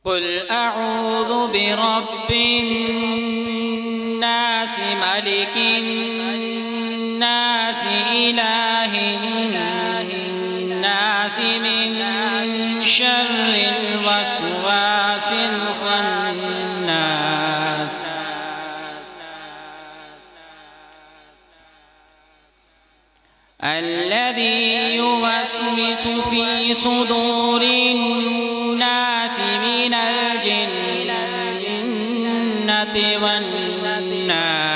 قل اعوذ برب الناس ملك الناس الہ الناس من شر الوسواس الخناس الذي يوسوس في صدور الناس من الجنة والناس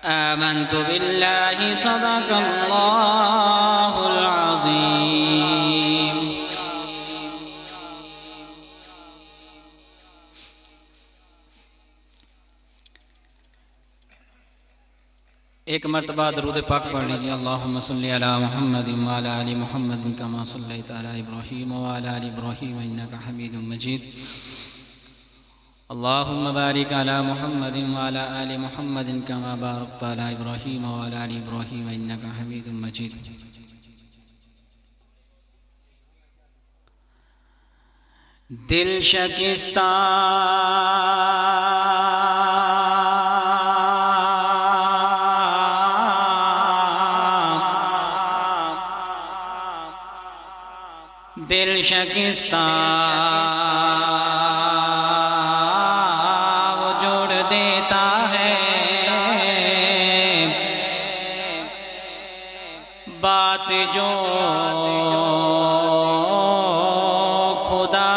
آمنت بالله صدق الله العظيم. ایک مرتبہ درود پاک پڑھ لیجیے. اللہم صلی علی محمد وعلی آل محمد کما صلیت علی ابراہیم وعلی آل ابراہیم انکا حمید مجید. اللہم بارک علی محمد وعلی آل محمد کما بارکت علی ابراہیم وعلی آل ابراہیم انکا حمید مجید. دل شکستہ وہ جوڑ دیتا ہے بات جو خدا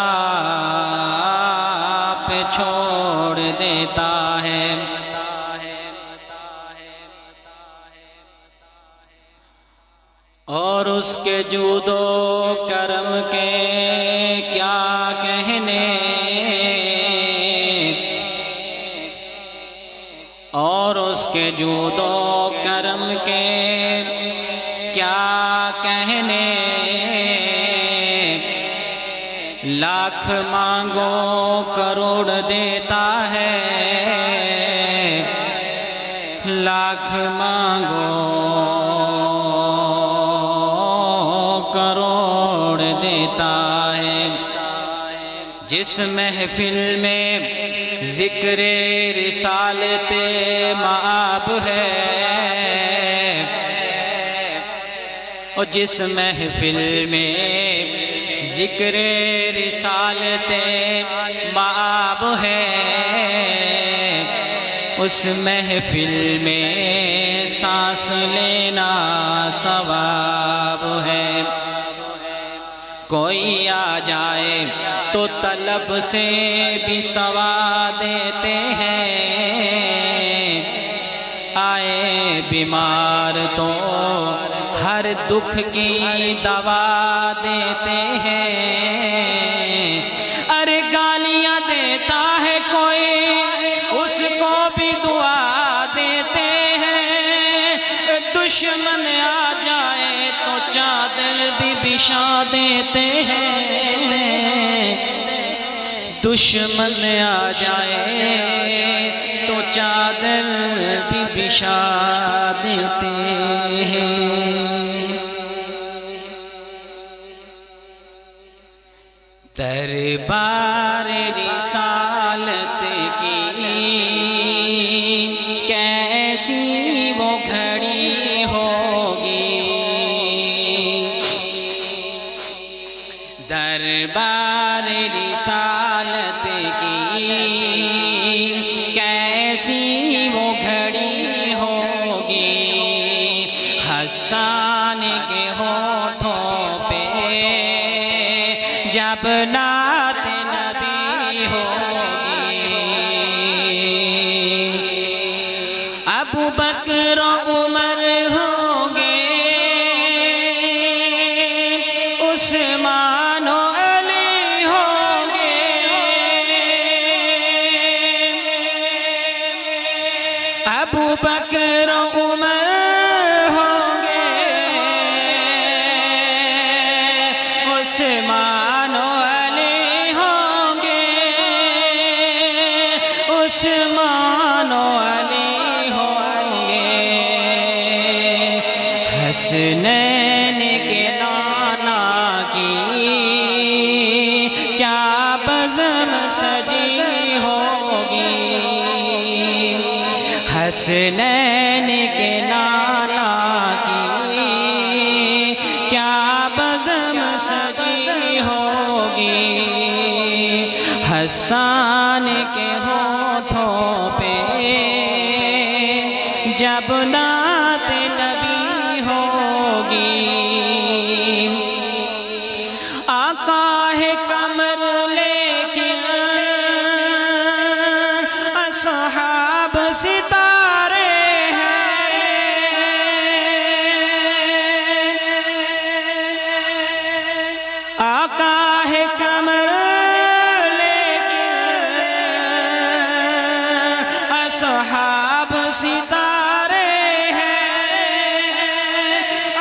پہ چھوڑ دیتا ہے. اور اس کے جود و کرم کے کیا کہنے اور اس کے جود و کرم کے کیا کہنے. لاکھ مانگو کروڑ دیتا ہے لاکھ مانگو کروڑ دیتا ہے. جس محفل میں ذکر رسالت مآب ہے اور جس محفل میں ذکر رسالت مآب ہے اس محفل میں سانس لینا ثواب ہے. کوئی آ جائے تو طلب سے بھی سوا دیتے ہیں آئے بیمار تو ہر دکھ کی دوا دیتے ہیں. ارے گالیاں دیتا ہے کوئی اس کو بھی دعا دیتے ہیں. دشمن آ جائے تو چادر بھی بچھا دیتے ہیں دشمن آ جائے تو چادر بھی بچھا دیتے ہیں. دربار رسالت کی کیسی وہ گھڑی ہوگی دربار رسالت کی کیسی وہ گھڑی ہوگی. حسان کے ہونٹوں پہ جب نعت نبی ہوگی ابو بکر عمر ہوں گے عثمان و علی ہوں گے ابو بکر عمر ہوں گے عثمان و علی ہوں گے عثمان و علی ہوں گے. حسنین کے نانا حسان کے ہونٹوں پہ جب نعت نبی ہوگی، آقا ہے قمر لیکن اصحاب ستارے ہیں، آقا ہے قمر اصحاب ستارے ہیں،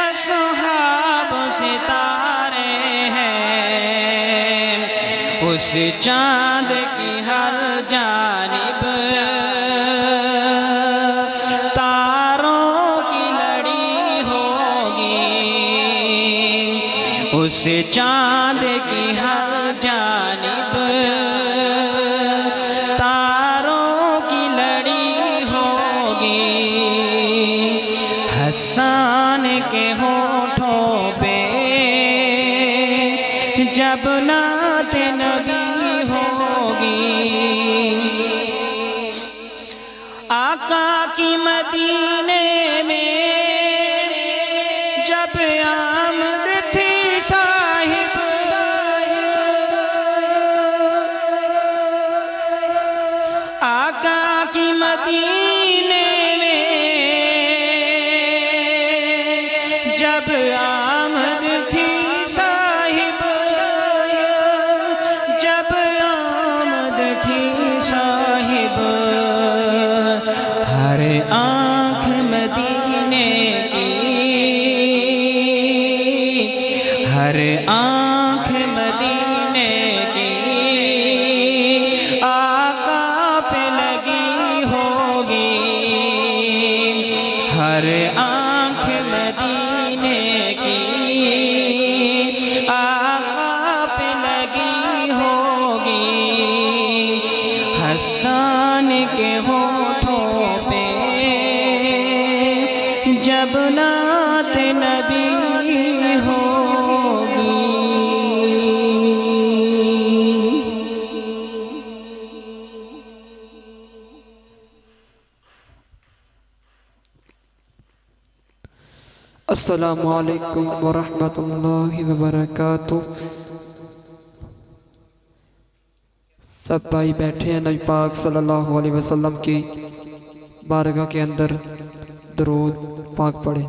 اصحاب ستارے ہیں، اس چاند کی ہر جانب تاروں کی لڑی ہوگی، اس چاند کی ہر جانب حسان کے ہونٹوں پہ جب نعت نبی ہوگی، آقا کی مدینے میں جب آمد تھی صاحب، آقا کی مدینے جب آمد تھی صاحب، جب آمد تھی صاحب، ہر آنکھ مدینے کی، ہر آنکھ مدینے کی آقا پہ لگی ہوگی، ہر آنکھ مدینے کی آقا پہ لگی ہوگی، حسان کے ہونٹوں پہ جب نعت نبی ہوگی۔ السلام علیکم ورحمۃ اللہ وبرکاتہ۔ سب بھائی بیٹھے ہیں، نبی پاک صلی اللہ علیہ وسلم کی بارگاہ کے اندر درود پاک پڑھیں۔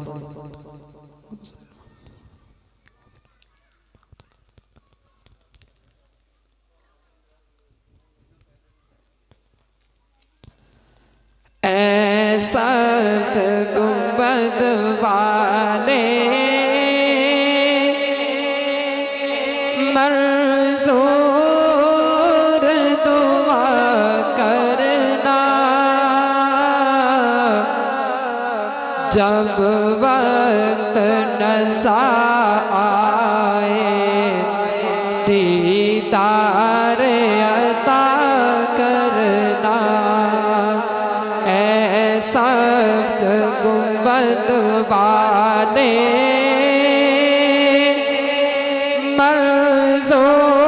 ایسا گنبد والے منظور دعا کرنا، جب وقت نزا آئے دیدار عطا کرنا، سبز گنبد والے منظور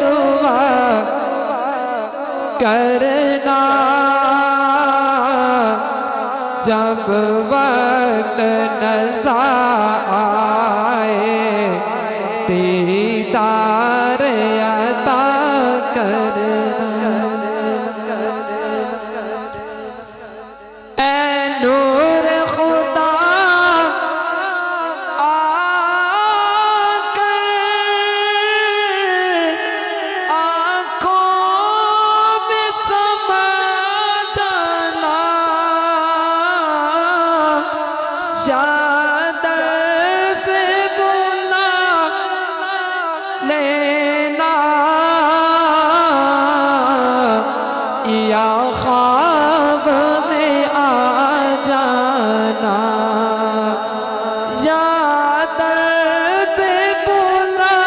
دعا کرنا، جب وقت نزا آئے دیدار عطا کرنا، لینا یا خواب میں آ جانا، یا در پہ بلا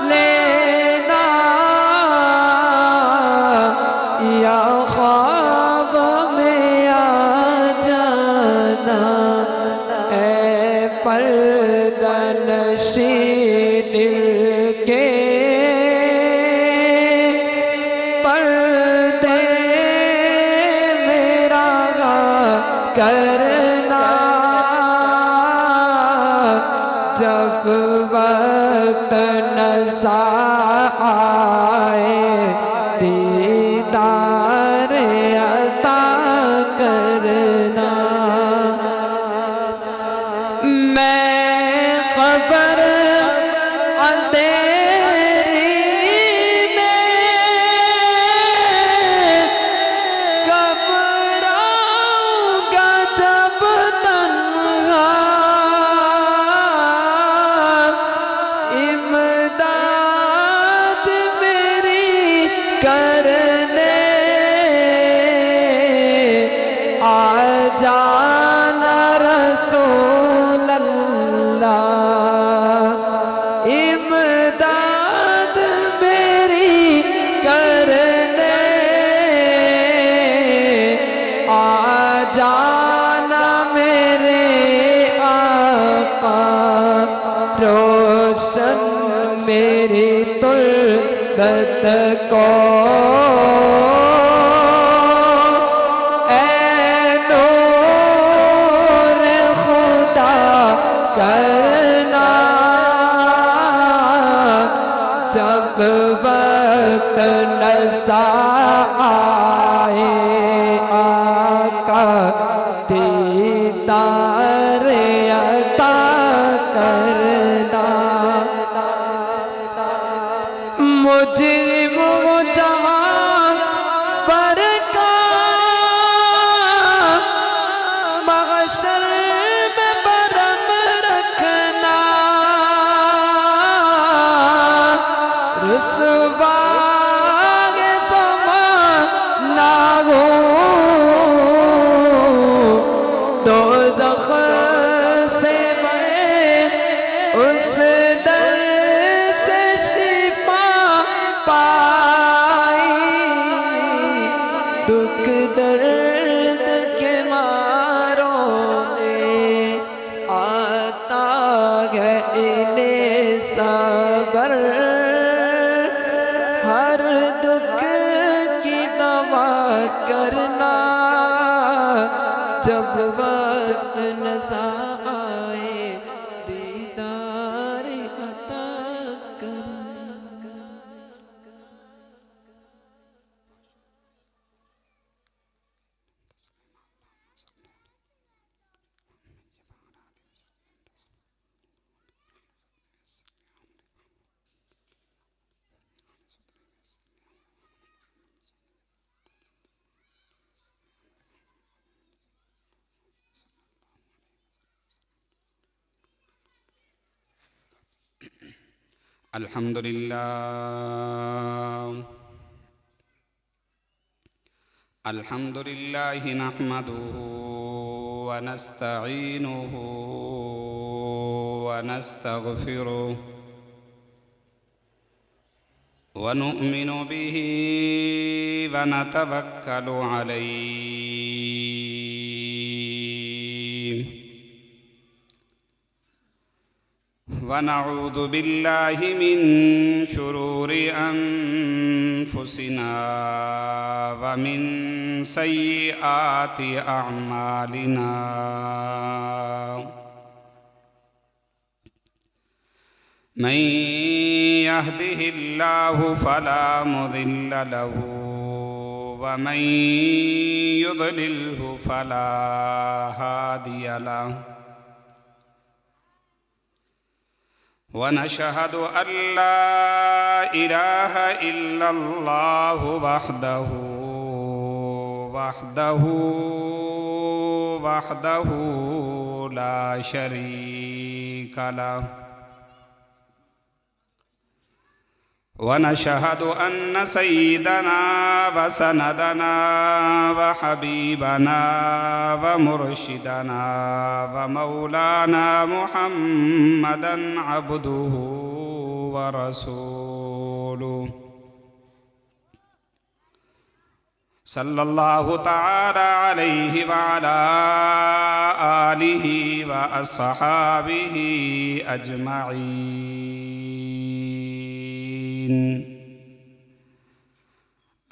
لینا یا خواب میں آ جانا، اے پردہ نشین دل کے کرنا جب وقت نزا آئے دیدار عطا کرنا میں خبر اندھیری میں کب رہوں گا جب تنہا امداد میری کرنے آ جانا رسول اللہ امداد میری کرنے آ جانا میرے آقا روشن میری تربت کو اے نور خدا کرنا جب وقت نزا آئے آقا دیدار عطا کرنا مجرم جہاں پر کا محشر میں برم رکھنا رسوا زمانہ ہو دوزخ سے میں اس در سے شفا پائی دکھ درد کے ماروں میں آتا ہے انہیں صبر ہر دکھ کی دوا کرنا جب وقت نزا آئے دیدار عطا کرنا الحمد لله نحمده ونستعينه ونستغفره ونؤمن به ونتوكل عليه ونعوذ بالله من شرور أنفسنا ومن سيئات أعمالنا من يهده الله فلا مضل له ومن يضلله فلا هادي له ونشهد أن لا إله إلا الله وحده لا شريك له ونشهد أن سيدنا وسندنا وحبيبنا ومرشدنا ومولانا محمدًا عبده ورسوله صلى الله تعالى عليه وعلى آله وأصحابه أجمعين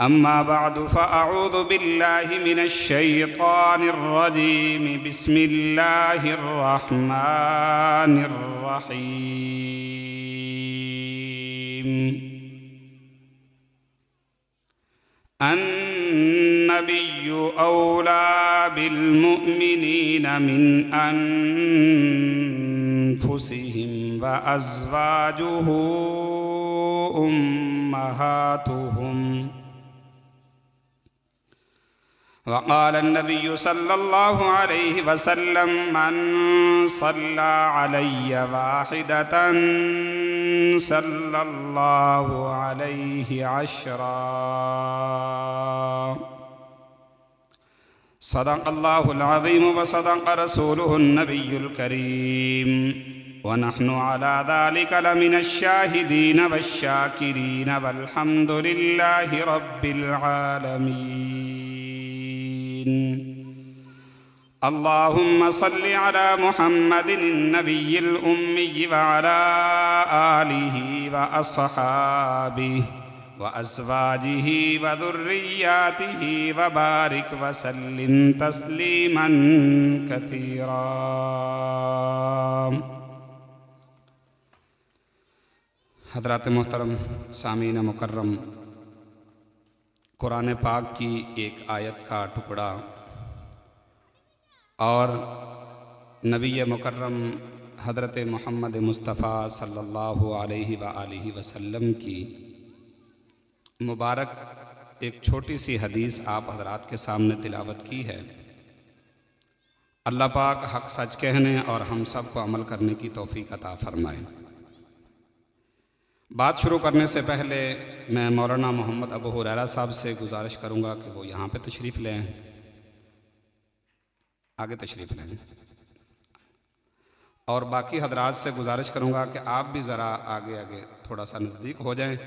أما بعد فأعوذ بالله من الشيطان الرجيم بسم الله الرحمن الرحيم النبي أولى بالمؤمنين من أنفسهم وأزواجه أمهاتهم وقال النبي صلى الله عليه وسلم من صلى علي واحدة صلى الله عليه عشرا صدق الله العظيم وصدق رسوله النبي الكريم ونحن على ذلك لمن الشاهدين والشاكرين والحمد لله رب العالمين اللهم صل على محمد النبي الأمي وعلى آله وأصحابه وأزواجه وذرياته وبارك وسلم تسليما كثيرا حضرات محترم سامعین مکرم، قرآن پاک کی ایک آیت کا ٹکڑا اور نبی مکرم حضرت محمد مصطفیٰ صلی اللہ علیہ وآلہ وسلم کی مبارک ایک چھوٹی سی حدیث آپ حضرات کے سامنے تلاوت کی ہے۔ اللہ پاک حق سچ کہنے اور ہم سب کو عمل کرنے کی توفیق عطا فرمائے۔ بات شروع کرنے سے پہلے میں مولانا محمد ابو ہریرہ صاحب سے گزارش کروں گا کہ وہ یہاں پہ تشریف لیں، آگے تشریف لیں، اور باقی حضرات سے گزارش کروں گا کہ آپ بھی ذرا آگے تھوڑا سا نزدیک ہو جائیں۔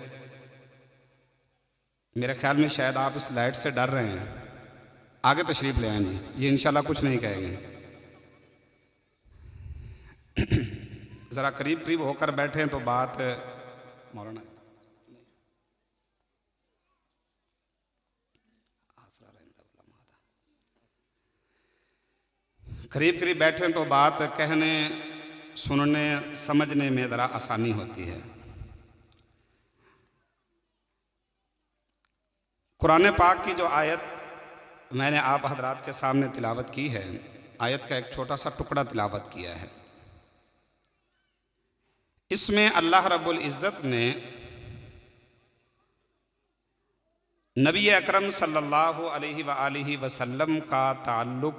میرے خیال میں شاید آپ اس لائٹ سے ڈر رہے ہیں، آگے تشریف لے آئیں جی، یہ انشاءاللہ کچھ نہیں کہے گے۔ ذرا قریب ہو کر بیٹھیں تو بات مولانا قریب بیٹھیں تو بات کہنے سننے سمجھنے میں ذرا آسانی ہوتی ہے۔ قرآن پاک کی جو آیت میں نے آپ حضرات کے سامنے تلاوت کی ہے، آیت کا ایک چھوٹا سا ٹکڑا تلاوت کیا ہے۔ اس میں اللہ رب العزت نے نبی اکرم صلی اللہ علیہ وآلہ وسلم کا تعلق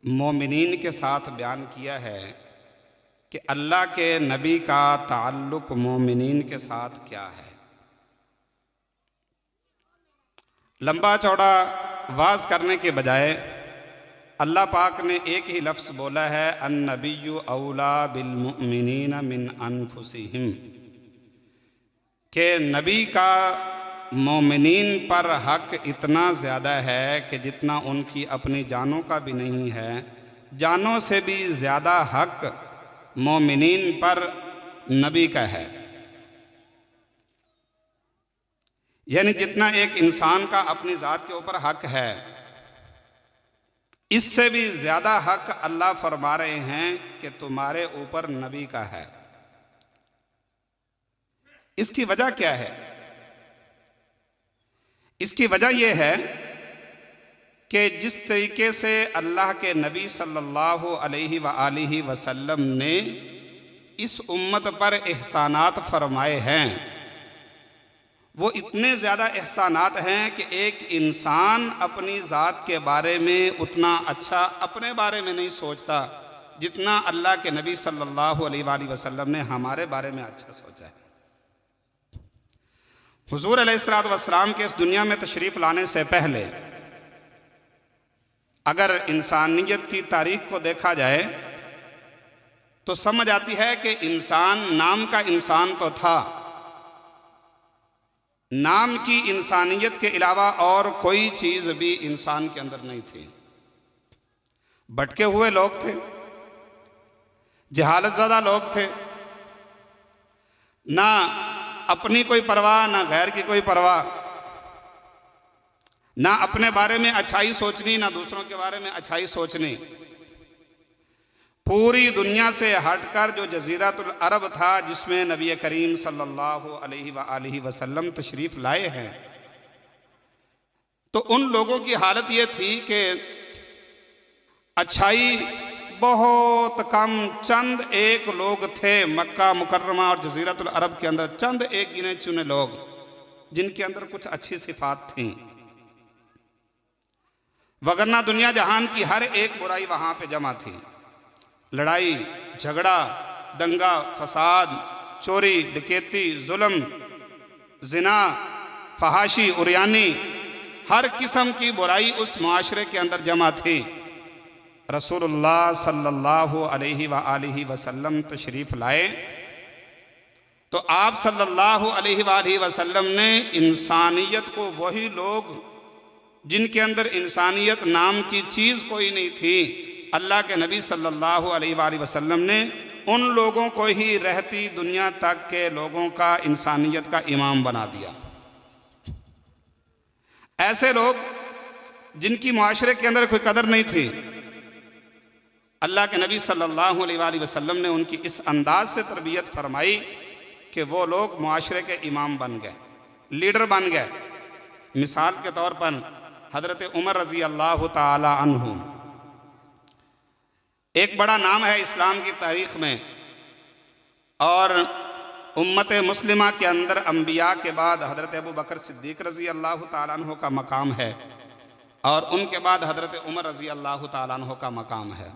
مومنین کے ساتھ بیان کیا ہے کہ اللہ کے نبی کا تعلق مومنین کے ساتھ کیا ہے۔ لمبا چوڑا واز کرنے کے بجائے اللہ پاک نے ایک ہی لفظ بولا ہے، النبی اولا بالمؤمنین من انفسہم، کہ نبی کا مومنین پر حق اتنا زیادہ ہے کہ جتنا ان کی اپنی جانوں کا بھی نہیں ہے، جانوں سے بھی زیادہ حق مومنین پر نبی کا ہے۔ یعنی جتنا ایک انسان کا اپنی ذات کے اوپر حق ہے، اس سے بھی زیادہ حق اللہ فرما رہے ہیں کہ تمہارے اوپر نبی کا ہے۔ اس کی وجہ کیا ہے؟ اس کی وجہ یہ ہے کہ جس طریقے سے اللہ کے نبی صلی اللہ علیہ وآلہ وسلم نے اس امت پر احسانات فرمائے ہیں، وہ اتنے زیادہ احسانات ہیں کہ ایک انسان اپنی ذات کے بارے میں اتنا اچھا اپنے بارے میں نہیں سوچتا جتنا اللہ کے نبی صلی اللہ علیہ وآلہ وسلم نے ہمارے بارے میں اچھا سوچا ہے۔ حضور علیہ السلام کے اس دنیا میں تشریف لانے سے پہلے اگر انسانیت کی تاریخ کو دیکھا جائے تو سمجھ آتی ہے کہ انسان نام کا انسان تو تھا، نام کی انسانیت کے علاوہ اور کوئی چیز بھی انسان کے اندر نہیں تھی۔ بھٹکے ہوئے لوگ تھے، جہالت زدہ لوگ تھے، نہ اپنی کوئی پرواہ نہ غیر کی کوئی پرواہ، نہ اپنے بارے میں اچھائی سوچنی، نہ دوسروں کے بارے میں اچھائی سوچنی۔ پوری دنیا سے ہٹ کر جو جزیرۃ العرب تھا جس میں نبی کریم صلی اللہ علیہ وآلہ وسلم تشریف لائے ہیں، تو ان لوگوں کی حالت یہ تھی کہ اچھائی بہت کم، چند ایک لوگ تھے مکہ مکرمہ اور جزیرۃ العرب کے اندر، چند ایک گنے چنے لوگ جن کے اندر کچھ اچھی صفات تھیں، وگرنہ دنیا جہان کی ہر ایک برائی وہاں پہ جمع تھی۔ لڑائی جھگڑا، دنگا فساد، چوری ڈکیتی، ظلم، زنا، فحاشی، عریانی، ہر قسم کی برائی اس معاشرے کے اندر جمع تھی۔ رسول اللہ صلی اللہ علیہ وآلہ وسلم تشریف لائے تو آپ صلی اللہ علیہ وآلہ وسلم نے انسانیت کو، وہی لوگ جن کے اندر انسانیت نام کی چیز کوئی نہیں تھی، اللہ کے نبی صلی اللہ علیہ وآلہ وسلم نے ان لوگوں کو ہی رہتی دنیا تک کے لوگوں کا انسانیت کا امام بنا دیا۔ ایسے لوگ جن کی معاشرے کے اندر کوئی قدر نہیں تھی، اللہ کے نبی صلی اللہ علیہ وآلہ وسلم نے ان کی اس انداز سے تربیت فرمائی کہ وہ لوگ معاشرے کے امام بن گئے، لیڈر بن گئے۔ مثال کے طور پر حضرت عمر رضی اللہ تعالی عنہ ایک بڑا نام ہے اسلام کی تاریخ میں، اور امت مسلمہ کے اندر انبیاء کے بعد حضرت ابو بکر صدیق رضی اللہ تعالیٰ عنہ کا مقام ہے، اور ان کے بعد حضرت عمر رضی اللہ تعالیٰ عنہ کا مقام ہے۔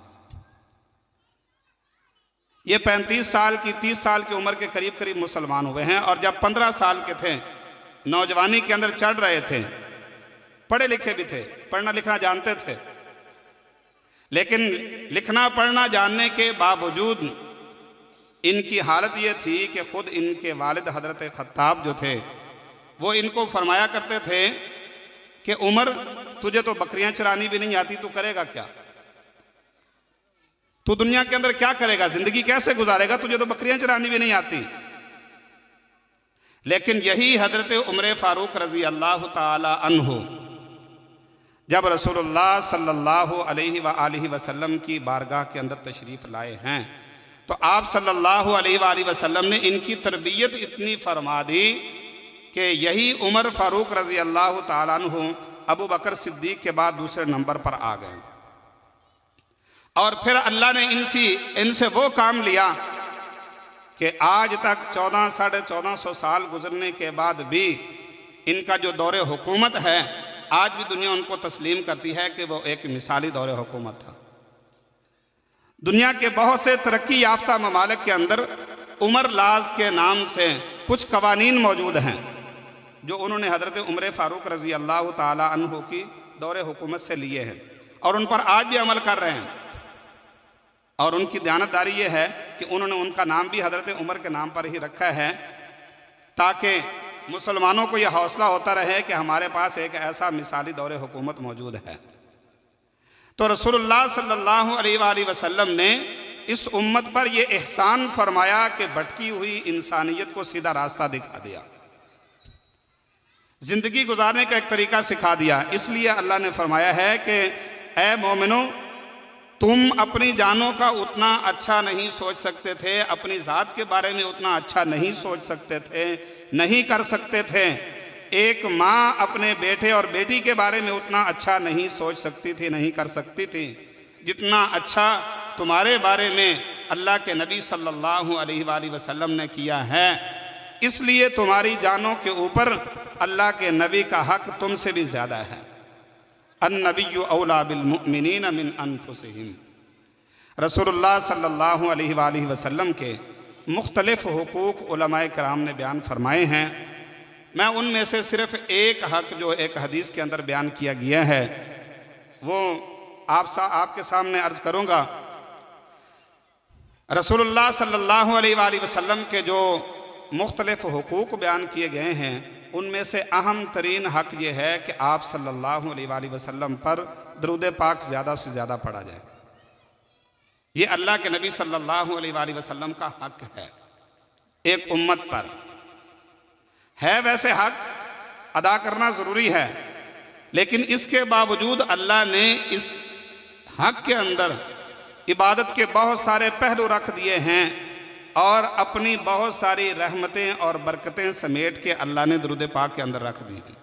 یہ 35 سال کی 30 سال کی عمر کے قریب مسلمان ہوئے ہیں، اور جب 15 سال کے تھے، نوجوانی کے اندر چڑھ رہے تھے، پڑھے لکھے بھی تھے، پڑھنا لکھنا جانتے تھے، لیکن لکھنا پڑھنا جاننے کے باوجود ان کی حالت یہ تھی کہ خود ان کے والد حضرت خطاب جو تھے وہ ان کو فرمایا کرتے تھے کہ عمر تجھے تو بکریاں چرانی بھی نہیں آتی، تو کرے گا کیا؟ تو دنیا کے اندر کیا کرے گا؟ زندگی کیسے گزارے گا؟ تجھے تو بکریاں چرانی بھی نہیں آتی۔ لیکن یہی حضرت عمر فاروق رضی اللہ تعالی عنہ جب رسول اللہ صلی اللہ علیہ وآلہ وسلم کی بارگاہ کے اندر تشریف لائے ہیں تو آپ صلی اللہ علیہ وآلہ وسلم نے ان کی تربیت اتنی فرما دی کہ یہی عمر فاروق رضی اللہ تعالیٰ عنہ ابو بکر صدیق کے بعد دوسرے نمبر پر آ گئے، اور پھر اللہ نے ان سے وہ کام لیا کہ آج تک 1400 سال گزرنے کے بعد بھی ان کا جو دور حکومت ہے، آج بھی دنیا ان کو تسلیم کرتی ہے کہ وہ ایک مثالی دور حکومت تھا۔ دنیا کے بہت سے ترقی یافتہ ممالک کے اندر عمر لاز کے نام سے کچھ قوانین موجود ہیں جو انہوں نے حضرت عمر فاروق رضی اللہ تعالی عنہ کی دور حکومت سے لیے ہیں، اور ان پر آج بھی عمل کر رہے ہیں، اور ان کی دیانتداری یہ ہے کہ انہوں نے ان کا نام بھی حضرت عمر کے نام پر ہی رکھا ہے تاکہ مسلمانوں کو یہ حوصلہ ہوتا رہے کہ ہمارے پاس ایک ایسا مثالی دور حکومت موجود ہے۔ تو رسول اللہ صلی اللہ علیہ وآلہ وسلم نے اس امت پر یہ احسان فرمایا کہ بھٹکی ہوئی انسانیت کو سیدھا راستہ دکھا دیا، زندگی گزارنے کا ایک طریقہ سکھا دیا۔ اس لیے اللہ نے فرمایا ہے کہ اے مومنو، تم اپنی جانوں کا اتنا اچھا نہیں سوچ سکتے تھے، اپنی ذات کے بارے میں اتنا اچھا نہیں سوچ سکتے تھے، نہیں کر سکتے تھے۔ ایک ماں اپنے بیٹے اور بیٹی کے بارے میں اتنا اچھا نہیں سوچ سکتی تھی، نہیں کر سکتی تھی، جتنا اچھا تمہارے بارے میں اللہ کے نبی صلی اللہ علیہ وآلہ وسلم نے کیا ہے۔ اس لیے تمہاری جانوں کے اوپر اللہ کے نبی کا حق تم سے بھی زیادہ ہے۔ النبی اولا بالمؤمنین من انفسہم۔ رسول اللہ صلی اللہ علیہ وآلہ وسلم کے مختلف حقوق علماء کرام نے بیان فرمائے ہیں، میں ان میں سے صرف ایک حق جو ایک حدیث کے اندر بیان کیا گیا ہے وہ آپ کے سامنے عرض کروں گا۔ رسول اللہ صلی اللہ علیہ وآلہ وسلم کے جو مختلف حقوق بیان کیے گئے ہیں ان میں سے اہم ترین حق یہ ہے کہ آپ صلی اللہ علیہ وآلہ وسلم پر درود پاک زیادہ سے زیادہ پڑھا جائے۔ یہ اللہ کے نبی صلی اللہ علیہ وآلہ وسلم کا حق ہے ایک امت پر، ہے ویسے حق ادا کرنا ضروری ہے، لیکن اس کے باوجود اللہ نے اس حق کے اندر عبادت کے بہت سارے پہلو رکھ دیے ہیں اور اپنی بہت ساری رحمتیں اور برکتیں سمیٹ کے اللہ نے درود پاک کے اندر رکھ دی ہیں۔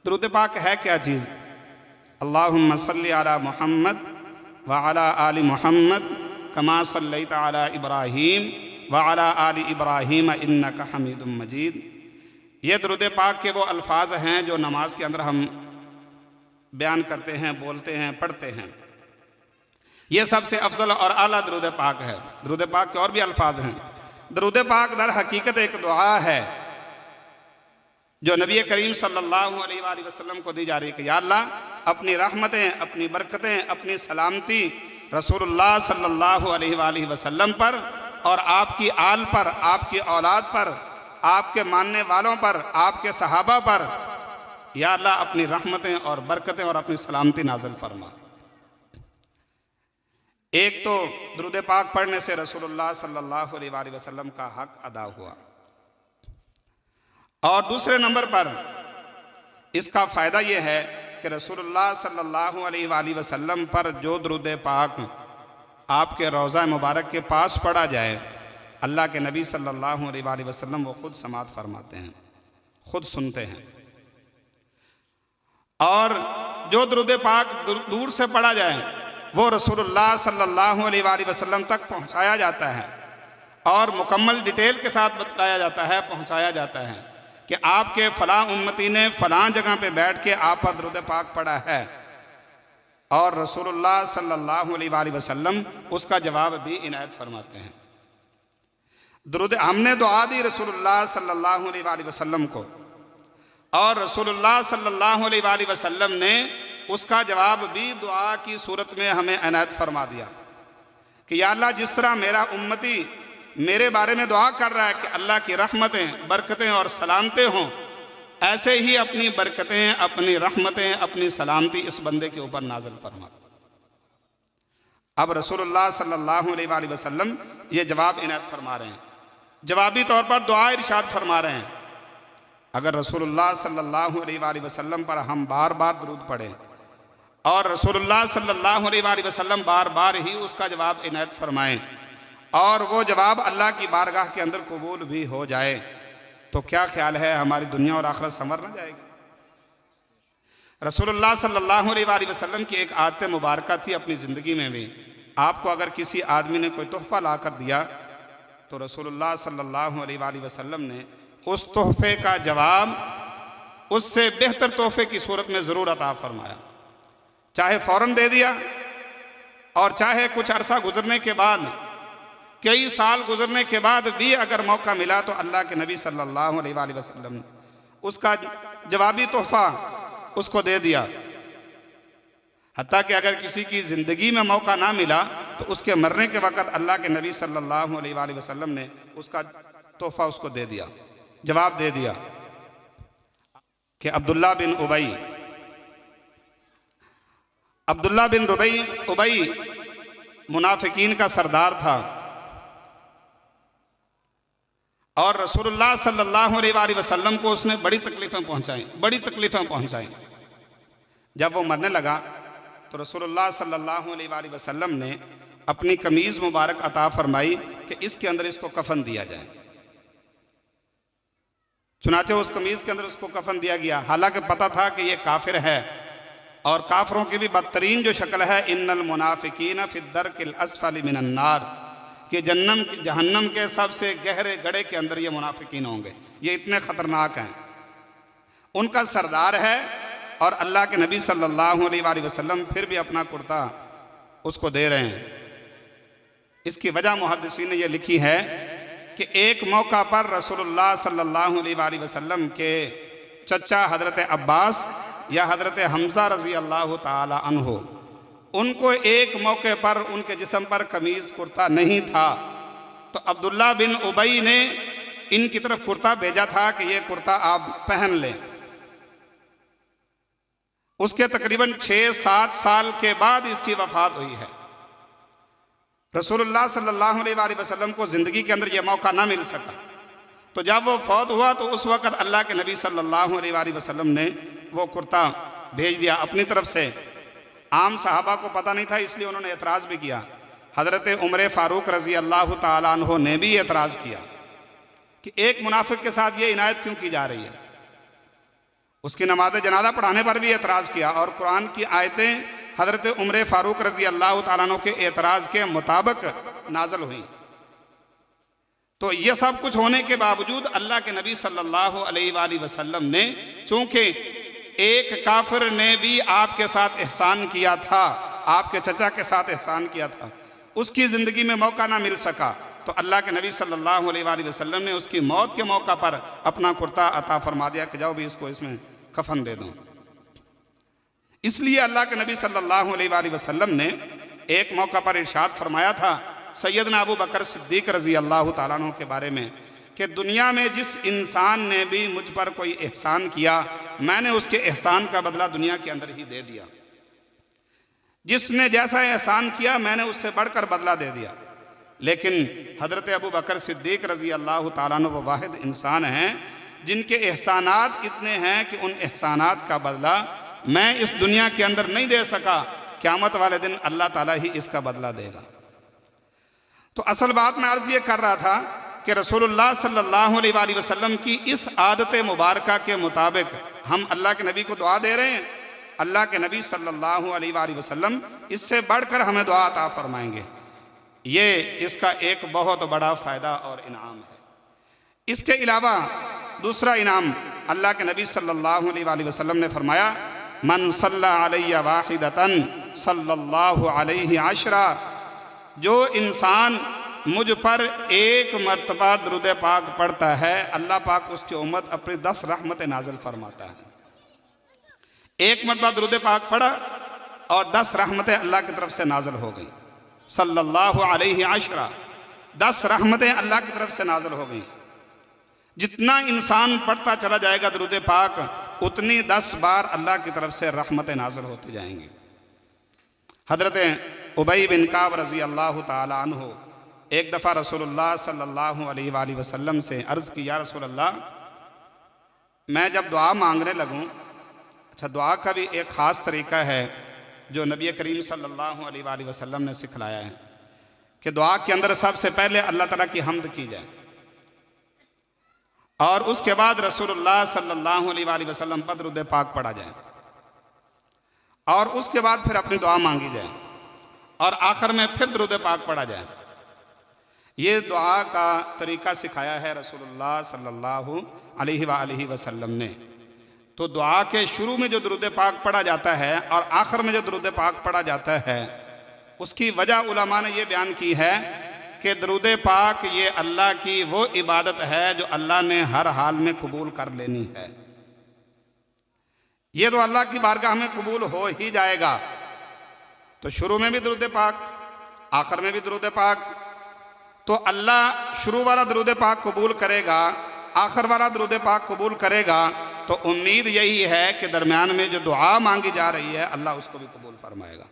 درود پاک ہے کیا چیز؟ اللہم صلی علی محمد وعلی آل محمد کما صلیت علی ابراہیم وعلی آل ابراہیم انک حمید مجید۔ یہ درود پاک کے وہ الفاظ ہیں جو نماز کے اندر ہم بیان کرتے ہیں، بولتے ہیں، پڑھتے ہیں۔ یہ سب سے افضل اور اعلیٰ درود پاک ہے۔ درود پاک کے اور بھی الفاظ ہیں۔ درود پاک در حقیقت ایک دعا ہے جو نبی کریم صلی اللہ علیہ وآلہ وسلم کو دی جا رہی ہے کہ یا اللہ اپنی رحمتیں، اپنی برکتیں، اپنی سلامتی رسول اللہ صلی اللہ علیہ وآلہ وسلم پر اور آپ کی آل پر، آپ کی اولاد پر، آپ کے ماننے والوں پر، آپ کے صحابہ پر یا اللہ اپنی رحمتیں اور برکتیں اور اپنی سلامتی نازل فرما۔ ایک تو درود پاک پڑھنے سے رسول اللہ صلی اللہ علیہ وآلہ وسلم کا حق ادا ہوا، اور دوسرے نمبر پر اس کا فائدہ یہ ہے کہ رسول اللہ صلی اللہ علیہ وآلہ وسلم پر جو درود پاک آپ کے روضہ مبارک کے پاس پڑھا جائے، اللہ کے نبی صلی اللہ علیہ وآلہ وسلم وہ خود سماعت فرماتے ہیں، خود سنتے ہیں۔ اور جو درود پاک دور سے پڑھا جائے وہ رسول اللہ صلی اللہ علیہ وآلہ وسلم تک پہنچایا جاتا ہے اور مکمل ڈیٹیل کے ساتھ بتایا جاتا ہے، پہنچایا جاتا ہے کہ آپ کے فلاں امتی نے فلاں جگہ پہ بیٹھ کے آپ پر درود پاک پڑھا ہے، اور رسول اللہ صلی اللہ علیہ وآلہ وسلم اس کا جواب بھی عنایت فرماتے ہیں۔ درود ہم نے دعا دی رسول اللہ صلی اللہ علیہ وآلہ وسلم کو، اور رسول اللہ صلی اللہ علیہ وآلہ وسلم نے اس کا جواب بھی دعا کی صورت میں ہمیں عنایت فرما دیا کہ یا اللہ جس طرح میرا امتی میرے بارے میں دعا کر رہا ہے کہ اللہ کی رحمتیں، برکتیں اور سلامتیں ہوں، ایسے ہی اپنی برکتیں، اپنی رحمتیں، اپنی سلامتی اس بندے کے اوپر نازل فرما۔ اب رسول اللہ صلی اللہ علیہ وآلہ وسلم یہ جواب عنایت فرما رہے ہیں، جوابی طور پر دعا ارشاد فرما رہے ہیں۔ اگر رسول اللہ صلی اللہ علیہ وآلہ وسلم پر ہم بار بار درود پڑھیں اور رسول اللہ صلی اللہ علیہ وآلہ وسلم بار بار ہی اس کا جواب عنایت فرمائیں اور وہ جواب اللہ کی بارگاہ کے اندر قبول بھی ہو جائے، تو کیا خیال ہے ہماری دنیا اور آخرت سنور نہ جائے گی؟ رسول اللہ صلی اللہ علیہ وآلہ وسلم کی ایک عادت مبارکہ تھی اپنی زندگی میں بھی، آپ کو اگر کسی آدمی نے کوئی تحفہ لا کر دیا تو رسول اللہ صلی اللہ علیہ وآلہ وسلم نے اس تحفے کا جواب اس سے بہتر تحفے کی صورت میں ضرور عطا فرمایا، چاہے فوراً دے دیا اور چاہے کچھ عرصہ گزرنے کے بعد، کئی سال گزرنے کے بعد بھی اگر موقع ملا تو اللہ کے نبی صلی اللہ علیہ وآلہ وسلم نے اس کا جوابی تحفہ اس کو دے دیا۔ حتیٰ کہ اگر کسی کی زندگی میں موقع نہ ملا تو اس کے مرنے کے وقت اللہ کے نبی صلی اللہ علیہ وآلہ وسلم نے اس کا تحفہ اس کو دے دیا، جواب دے دیا کہ عبداللہ بن ابی منافقین کا سردار تھا، اور رسول اللہ صلی اللہ علیہ وآلہ وسلم کو اس نے بڑی تکلیفیں پہنچائیں۔ جب وہ مرنے لگا تو رسول اللہ صلی اللہ علیہ وآلہ وسلم نے اپنی قمیض مبارک عطا فرمائی کہ اس کے اندر اس کو کفن دیا جائے۔ چنانچہ اس قمیض کے اندر اس کو کفن دیا گیا، حالانکہ پتہ تھا کہ یہ کافر ہے، اور کافروں کی بھی بدترین جو شکل ہے ان المنافقین فی الدرک الاسفل من النار، کہ جہنم کے سب سے گہرے گڑھے کے اندر یہ منافقین ہوں گے، یہ اتنے خطرناک ہیں۔ ان کا سردار ہے اور اللہ کے نبی صلی اللہ علیہ وآلہ وسلم پھر بھی اپنا کرتا اس کو دے رہے ہیں۔ اس کی وجہ محدثین نے یہ لکھی ہے کہ ایک موقع پر رسول اللہ صلی اللہ علیہ وآلہ وسلم کے چچا حضرت عباس یا حضرت حمزہ رضی اللہ تعالی عنہ، ان کو ایک موقع پر ان کے جسم پر قمیض کرتا نہیں تھا، تو عبداللہ بن ابی نے ان کی طرف کرتا بھیجا تھا کہ یہ کرتا آپ پہن لیں۔ اس کے تقریباً 6-7 سال کے بعد اس کی وفات ہوئی ہے۔ رسول اللہ صلی اللہ علیہ وآلہ وسلم کو زندگی کے اندر یہ موقع نہ مل سکا، تو جب وہ فوت ہوا تو اس وقت اللہ کے نبی صلی اللہ علیہ وآلہ وسلم نے وہ کرتا بھیج دیا اپنی طرف سے۔ عام صحابہ کو پتہ نہیں تھا، اس لیے انہوں نے اعتراض بھی کیا۔ حضرت عمر فاروق رضی اللہ تعالیٰ عنہ نے بھی اعتراض کیا کہ ایک منافق کے ساتھ یہ عنایت کیوں کی جا رہی ہے۔ اس کی نماز جنازہ پڑھانے پر بھی اعتراض کیا، اور قرآن کی آیتیں حضرت عمر فاروق رضی اللہ تعالیٰ عنہ کے اعتراض کے مطابق نازل ہوئیں۔ تو یہ سب کچھ ہونے کے باوجود اللہ کے نبی صلی اللہ علیہ وآلہ وسلم نے، چونکہ ایک کافر نے بھی آپ کے ساتھ احسان کیا تھا، آپ کے چچا کے ساتھ احسان کیا تھا، اس کی زندگی میں موقع نہ مل سکا، تو اللہ کے نبی صلی اللہ علیہ وآلہ وسلم نے اس کی موت کے موقع پر اپنا کرتا عطا فرما دیا کہ جاؤ بھی اس کو اس میں کفن دے دوں۔ اس لیے اللہ کے نبی صلی اللہ علیہ وآلہ وسلم نے ایک موقع پر ارشاد فرمایا تھا سیدنا ابو بکر صدیق رضی اللہ تعالیٰ عنہ کے بارے میں کہ دنیا میں جس انسان نے بھی مجھ پر کوئی احسان کیا، میں نے اس کے احسان کا بدلہ دنیا کے اندر ہی دے دیا۔ جس نے جیسا احسان کیا میں نے اس سے بڑھ کر بدلہ دے دیا۔ لیکن حضرت ابو بکر صدیق رضی اللہ تعالیٰ عنہ وہ واحد انسان ہیں جن کے احسانات اتنے ہیں کہ ان احسانات کا بدلہ میں اس دنیا کے اندر نہیں دے سکا، قیامت والے دن اللہ تعالیٰ ہی اس کا بدلہ دے گا۔ تو اصل بات میں عرض یہ کر رہا تھا کہ رسول اللہ صلی اللہ علیہ وآلہ وسلم کی اس عادت مبارکہ کے مطابق ہم اللہ کے نبی کو دعا دے رہے ہیں، اللہ کے نبی صلی اللہ علیہ وآلہ وسلم اس سے بڑھ کر ہمیں دعا عطا فرمائیں گے۔ یہ اس کا ایک بہت بڑا فائدہ اور انعام ہے۔ اس کے علاوہ دوسرا انعام اللہ کے نبی صلی اللہ علیہ وآلہ وسلم نے فرمایا من صلی علیہ واحدتاً صلی اللہ علیہ عشرہ، جو انسان مجھ پر ایک مرتبہ درود پاک پڑھتا ہے اللہ پاک اس کی امت اپنی 10 رحمت نازل فرماتا ہے۔ ایک مرتبہ درود پاک پڑھا اور 10 رحمتیں اللہ کی طرف سے نازل ہو گئیں، صلی اللہ علیہ عشرہ، 10 رحمتیں اللہ کی طرف سے نازل ہو گئیں۔ جتنا انسان پڑھتا چلا جائے گا درود پاک اتنی 10 بار اللہ کی طرف سے رحمتیں نازل ہوتے جائیں گے۔ حضرت ابی بن کعب رضی اللہ تعالی عنہ ایک دفعہ رسول اللہ صلی اللہ علیہ وآلہ وسلم سے عرض کی، یا رسول اللہ میں جب دعا مانگنے لگوں، اچھا دعا کا بھی ایک خاص طریقہ ہے جو نبی کریم صلی اللہ علیہ وآلہ وسلم نے سکھلایا ہے کہ دعا کے اندر سب سے پہلے اللہ تعالیٰ کی حمد کی جائے، اور اس کے بعد رسول اللہ صلی اللہ علیہ وآلہ وسلم پر درود پاک پڑھا جائے، اور اس کے بعد پھر اپنی دعا مانگی جائے، اور آخر میں پھر درود پاک پڑھا جائے۔ یہ دعا کا طریقہ سکھایا ہے رسول اللہ صلی اللہ علیہ وآلہ وسلم نے۔ تو دعا کے شروع میں جو درود پاک پڑھا جاتا ہے اور آخر میں جو درود پاک پڑھا جاتا ہے، اس کی وجہ علماء نے یہ بیان کی ہے کہ درود پاک یہ اللہ کی وہ عبادت ہے جو اللہ نے ہر حال میں قبول کر لینی ہے۔ یہ تو اللہ کی بارگاہ میں قبول ہو ہی جائے گا۔ تو شروع میں بھی درود پاک، آخر میں بھی درود پاک، تو اللہ شروع والا درود پاک قبول کرے گا، آخر والا درود پاک قبول کرے گا، تو امید یہی ہے کہ درمیان میں جو دعا مانگی جا رہی ہے اللہ اس کو بھی قبول فرمائے گا۔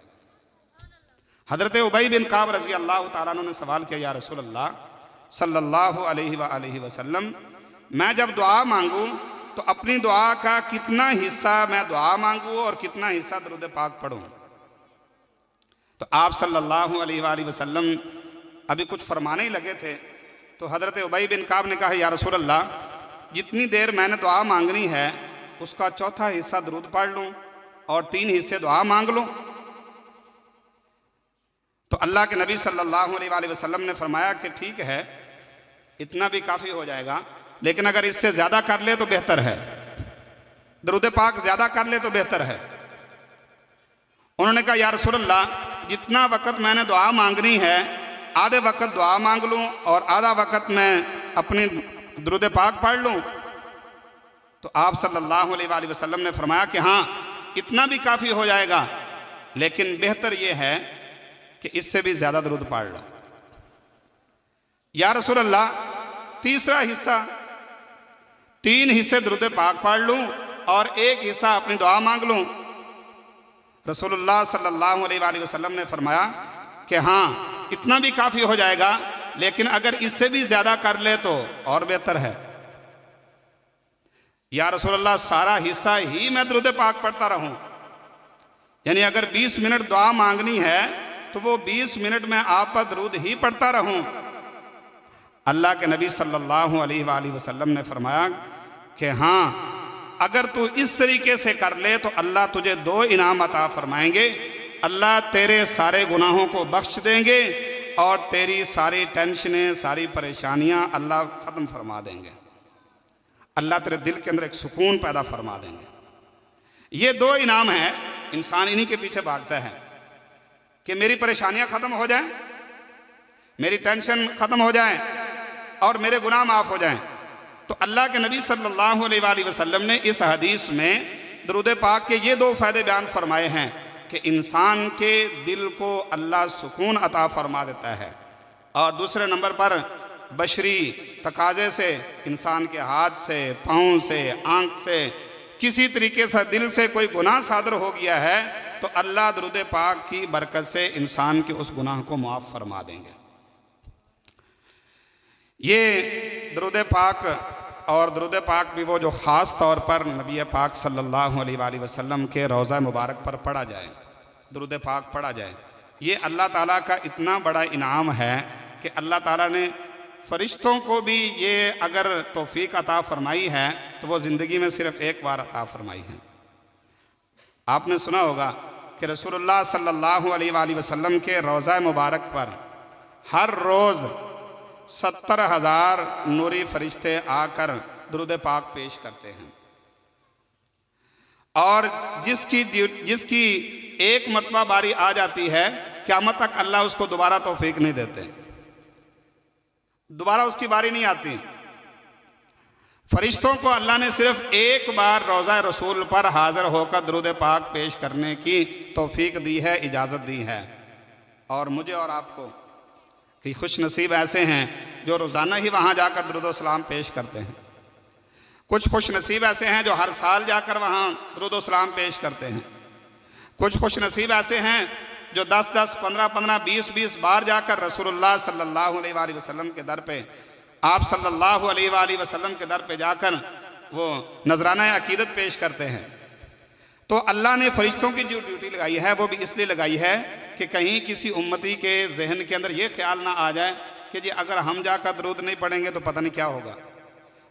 حضرت ابی بن کعب رضی اللہ تعالیٰ عنہ نے سوال کیا، یا رسول اللہ صلی اللہ علیہ وآلہ وسلم میں جب دعا مانگوں تو اپنی دعا کا کتنا حصہ میں دعا مانگوں اور کتنا حصہ درود پاک پڑھوں؟ تو آپ صلی اللہ علیہ وآلہ وسلم ابھی کچھ فرمانے ہی لگے تھے، تو حضرت ابی بن کعب نے کہا، یا رسول اللہ جتنی دیر میں نے دعا مانگنی ہے اس کا چوتھا حصہ درود پڑھ لوں اور 3 حصے دعا مانگ لوں؟ تو اللہ کے نبی صلی اللہ علیہ وآلہ وسلم نے فرمایا کہ ٹھیک ہے، اتنا بھی کافی ہو جائے گا، لیکن اگر اس سے زیادہ کر لے تو بہتر ہے، درود پاک زیادہ کر لے تو بہتر ہے۔ انہوں نے کہا، یا رسول اللہ جتنا وقت میں نے دعا مانگنی ہے آدھے وقت دعا مانگ لوں اور آدھا وقت میں اپنی درود پاک پڑھ لوں؟ تو آپ صلی اللہ علیہ وآلہ وسلم نے فرمایا کہ ہاں اتنا بھی کافی ہو جائے گا، لیکن بہتر یہ ہے کہ اس سے بھی زیادہ درود پڑھ لو۔ یا رسول اللہ تیسرا حصہ 3 حصے درود پاک پڑھ لوں اور 1 حصہ اپنی دعا مانگ لوں؟ رسول اللہ صلی اللہ علیہ وآلہ وسلم نے فرمایا کہ ہاں اتنا بھی کافی ہو جائے گا، لیکن اگر اس سے بھی زیادہ کر لے تو اور بہتر ہے۔ یا رسول اللہ سارا حصہ ہی میں درود پاک پڑھتا رہوں؟ یعنی اگر 20 منٹ دعا مانگنی ہے تو وہ 20 منٹ میں آپ پر درود ہی پڑھتا رہوں۔ اللہ کے نبی صلی اللہ علیہ وآلہ وسلم نے فرمایا کہ ہاں اگر تو اس طریقے سے کر لے تو اللہ تجھے 2 انعام عطا فرمائیں گے۔ اللہ تیرے سارے گناہوں کو بخش دیں گے اور تیری ساری ٹینشنیں، ساری پریشانیاں اللہ ختم فرما دیں گے۔ اللہ تیرے دل کے اندر ایک سکون پیدا فرما دیں گے۔ یہ 2 انعام ہیں، انسان انہی کے پیچھے بھاگتا ہے کہ میری پریشانیاں ختم ہو جائیں، میری ٹینشن ختم ہو جائیں اور میرے گناہ معاف ہو جائیں۔ تو اللہ کے نبی صلی اللہ علیہ وآلہ وسلم نے اس حدیث میں درود پاک کے یہ 2 فائدے بیان فرمائے ہیں کہ انسان کے دل کو اللہ سکون عطا فرما دیتا ہے، اور دوسرے نمبر پر بشری تقاضے سے، انسان کے ہاتھ سے، پاؤں سے، آنکھ سے، کسی طریقے سے دل سے کوئی گناہ صادر ہو گیا ہے تو اللہ درود پاک کی برکت سے انسان کے اس گناہ کو معاف فرما دیں گے۔ یہ درود پاک اور درود پاک بھی وہ جو خاص طور پر نبی پاک صلی اللہ علیہ وآلہ وسلم کے روضہ مبارک پر پڑھا جائے، درود پاک پڑھا جائے، یہ اللہ تعالیٰ کا اتنا بڑا انعام ہے کہ اللہ تعالیٰ نے فرشتوں کو بھی یہ اگر توفیق عطا فرمائی ہے تو وہ زندگی میں صرف ایک بار عطا فرمائی ہے۔ آپ نے سنا ہوگا کہ رسول اللہ صلی اللہ علیہ وآلہ وسلم کے روضہ مبارک پر ہر روز 70,000 نوری فرشتے آ کر درود پاک پیش کرتے ہیں، اور جس کی ایک مرتبہ باری آ جاتی ہے قیامت تک اللہ اس کو دوبارہ توفیق نہیں دیتے، دوبارہ اس کی باری نہیں آتی۔ فرشتوں کو اللہ نے صرف ایک بار روضہ رسول پر حاضر ہو کر درود پاک پیش کرنے کی توفیق دی ہے، اجازت دی ہے، اور مجھے اور آپ کو کہ خوش نصیب ایسے ہیں جو روزانہ ہی وہاں جا کر درود و سلام پیش کرتے ہیں، کچھ خوش نصیب ایسے ہیں جو ہر سال جا کر وہاں درود و سلام پیش کرتے ہیں، کچھ خوش نصیب ایسے ہیں جو 10-10, 15-15, 20-20 بار جا کر رسول اللہ صلی اللہ علیہ وآلہ وسلم کے در پہ، آپ صلی اللہ علیہ وآلہ وسلم کے در پہ جا کر وہ نذرانہ عقیدت پیش کرتے ہیں۔ تو اللہ نے فرشتوں کی جو ڈیوٹی لگائی ہے وہ بھی اس لیے لگائی ہے کہ کہیں کسی امتی کے ذہن کے اندر یہ خیال نہ آ جائے کہ جی اگر ہم جا کر درود نہیں پڑھیں گے تو پتہ نہیں کیا ہوگا۔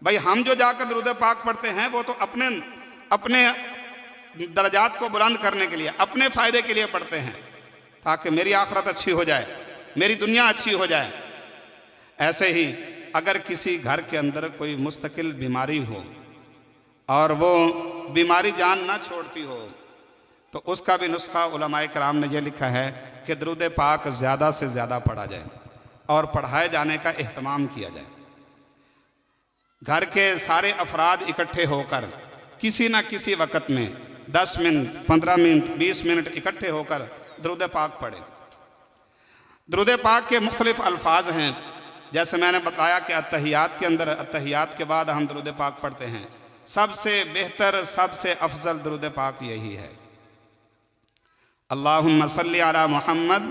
بھائی ہم جو جا کر درود پاک پڑھتے ہیں وہ تو اپنے درجات کو بلند کرنے کے لیے، اپنے فائدے کے لیے پڑھتے ہیں تاکہ میری آخرت اچھی ہو جائے، میری دنیا اچھی ہو جائے۔ ایسے ہی اگر کسی گھر کے اندر کوئی مستقل بیماری ہو اور وہ بیماری جان نہ چھوڑتی ہو تو اس کا بھی نسخہ علماء کرام نے یہ لکھا ہے کہ درود پاک زیادہ سے زیادہ پڑھا جائے اور پڑھائے جانے کا اہتمام کیا جائے۔ گھر کے سارے افراد اکٹھے ہو کر کسی نہ کسی وقت میں 10 منٹ 15 منٹ 20 منٹ اکٹھے ہو کر درود پاک پڑھیں۔ درود پاک کے مختلف الفاظ ہیں، جیسے میں نے بتایا کہ اتحیات کے اندر، اتحیات کے بعد ہم درود پاک پڑھتے ہیں۔ سب سے بہتر، سب سے افضل درود پاک یہی ہے، اللہم صلی علی محمد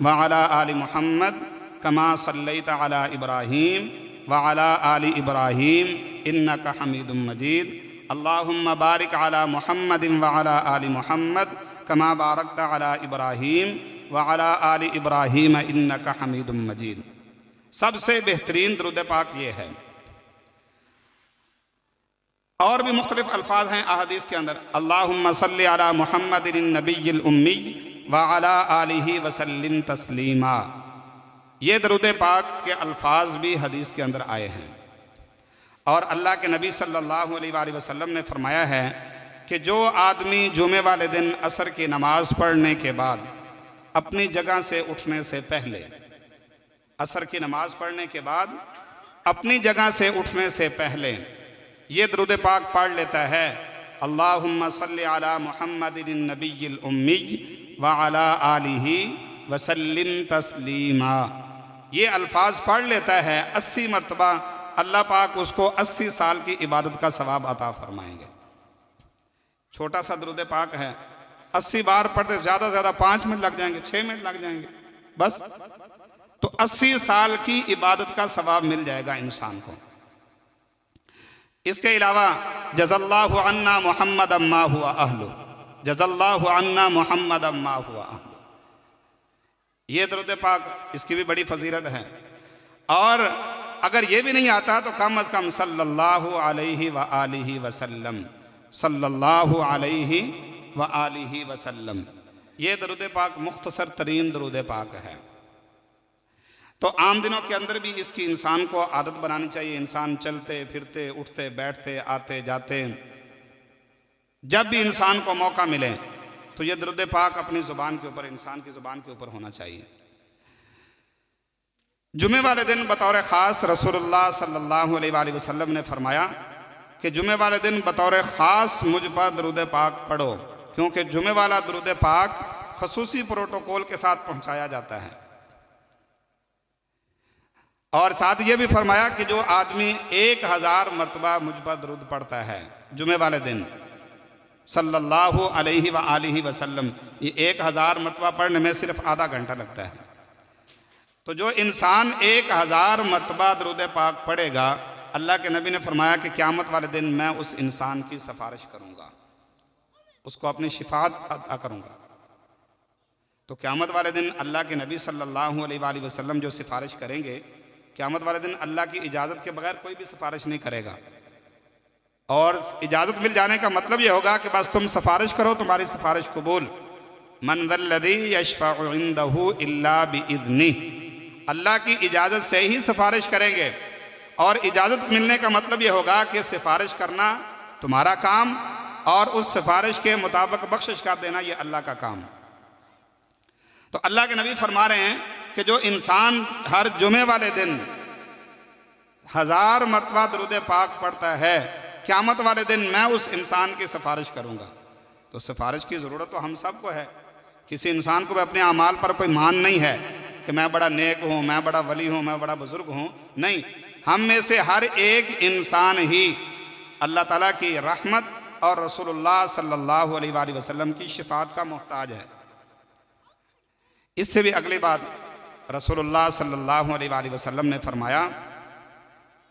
وعلی آل محمد کما صلیت علی ابراہیم وعلی آل ابراہیم انکا حمید مجید، اللہم بارک علی محمد وعلی آل محمد کما بارکت علی ابراہیم وعلی آل ابراہیم انکا حمید مجید۔ سب سے بہترین درود پاک یہ ہے۔ اور بھی مختلف الفاظ ہیں احادیث کے اندر، اللہم صلی علی محمد النبی الامی وعلی آلہ وسلم تسلیما۔ یہ درود پاک کے الفاظ بھی حدیث کے اندر آئے ہیں، اور اللہ کے نبی صلی اللہ علیہ وآلہ وسلم نے فرمایا ہے کہ جو آدمی جمعے والے دن عصر کی نماز پڑھنے کے بعد اپنی جگہ سے اٹھنے سے پہلے، عصر کی نماز پڑھنے کے بعد اپنی جگہ سے اٹھنے سے پہلے یہ درود پاک پڑھ لیتا ہے، اللہم صلی علی محمد النبی الامی وعلی آلہ وسلم تسلیما، یہ الفاظ پڑھ لیتا ہے 80 مرتبہ، اللہ پاک اس کو 80 سال کی عبادت کا ثواب عطا فرمائیں گے۔ چھوٹا سا درود پاک ہے، 80 بار پڑھتے زیادہ سے زیادہ 5 منٹ لگ جائیں گے، 6 منٹ لگ جائیں گے بس، تو 80 سال کی عبادت کا ثواب مل جائے گا انسان کو۔ اس کے علاوہ جزا اللہ عنا محمد اما ہوا اہلو، جزا اللہ عنا محمد ما ہوا اہل۔ یہ درود پاک اس کی بھی بڑی فضیلت ہے۔ اور اگر یہ بھی نہیں آتا تو کم از کم صلی اللہ علیہ وآلہ وسلم، صلی اللہ علیہ وآلہ وسلم، یہ درود پاک مختصر ترین درود پاک ہے۔ تو عام دنوں کے اندر بھی اس کی انسان کو عادت بنانی چاہیے۔ انسان چلتے پھرتے اٹھتے بیٹھتے آتے جاتے جب بھی انسان کو موقع ملے تو یہ درود پاک اپنی زبان کے اوپر، انسان کی زبان کے اوپر ہونا چاہیے۔ جمعے والے دن بطور خاص رسول اللہ صلی اللہ علیہ وآلہ وسلم نے فرمایا کہ جمعے والے دن بطور خاص مجھ پر درود پاک پڑھو، کیونکہ جمعے والا درود پاک خصوصی پروٹوکول کے ساتھ پہنچایا جاتا ہے۔ اور ساتھ یہ بھی فرمایا کہ جو آدمی 1000 مرتبہ مجھ پر درود پڑھتا ہے جمعے والے دن صلی اللہ علیہ وآلہ وسلم، یہ 1000 مرتبہ پڑھنے میں صرف آدھا گھنٹہ لگتا ہے۔ تو جو انسان 1000 مرتبہ درود پاک پڑھے گا، اللہ کے نبی نے فرمایا کہ قیامت والے دن میں اس انسان کی سفارش کروں گا، اس کو اپنی شفاعت عطا کروں گا۔ تو قیامت والے دن اللہ کے نبی صلی اللہ علیہ وآلہ وسلم جو سفارش کریں گے، قیامت والے دن اللہ کی اجازت کے بغیر کوئی بھی سفارش نہیں کرے گا۔ اور اجازت مل جانے کا مطلب یہ ہوگا کہ بس تم سفارش کرو، تمہاری سفارش قبول۔ من ذا الذی یشفع عندہ الا بإذنہ، اللہ کی اجازت سے ہی سفارش کریں گے۔ اور اجازت ملنے کا مطلب یہ ہوگا کہ سفارش کرنا تمہارا کام اور اس سفارش کے مطابق بخشش کر دینا یہ اللہ کا کام۔ تو اللہ کے نبی فرما رہے ہیں کہ جو انسان ہر جمعے والے دن 1000 مرتبہ درود پاک پڑھتا ہے، قیامت والے دن میں اس انسان کی سفارش کروں گا۔ تو سفارش کی ضرورت تو ہم سب کو ہے۔ کسی انسان کو بھی اپنے اعمال پر کوئی مان نہیں ہے کہ میں بڑا نیک ہوں، میں بڑا ولی ہوں، میں بڑا بزرگ ہوں، نہیں، ہم میں سے ہر ایک انسان ہی اللہ تعالیٰ کی رحمت اور رسول اللہ صلی اللہ علیہ وآلہ وسلم کی شفاعت کا محتاج ہے۔ اس سے بھی اگلی بات رسول اللہ صلی اللہ علیہ وآلہ وسلم نے فرمایا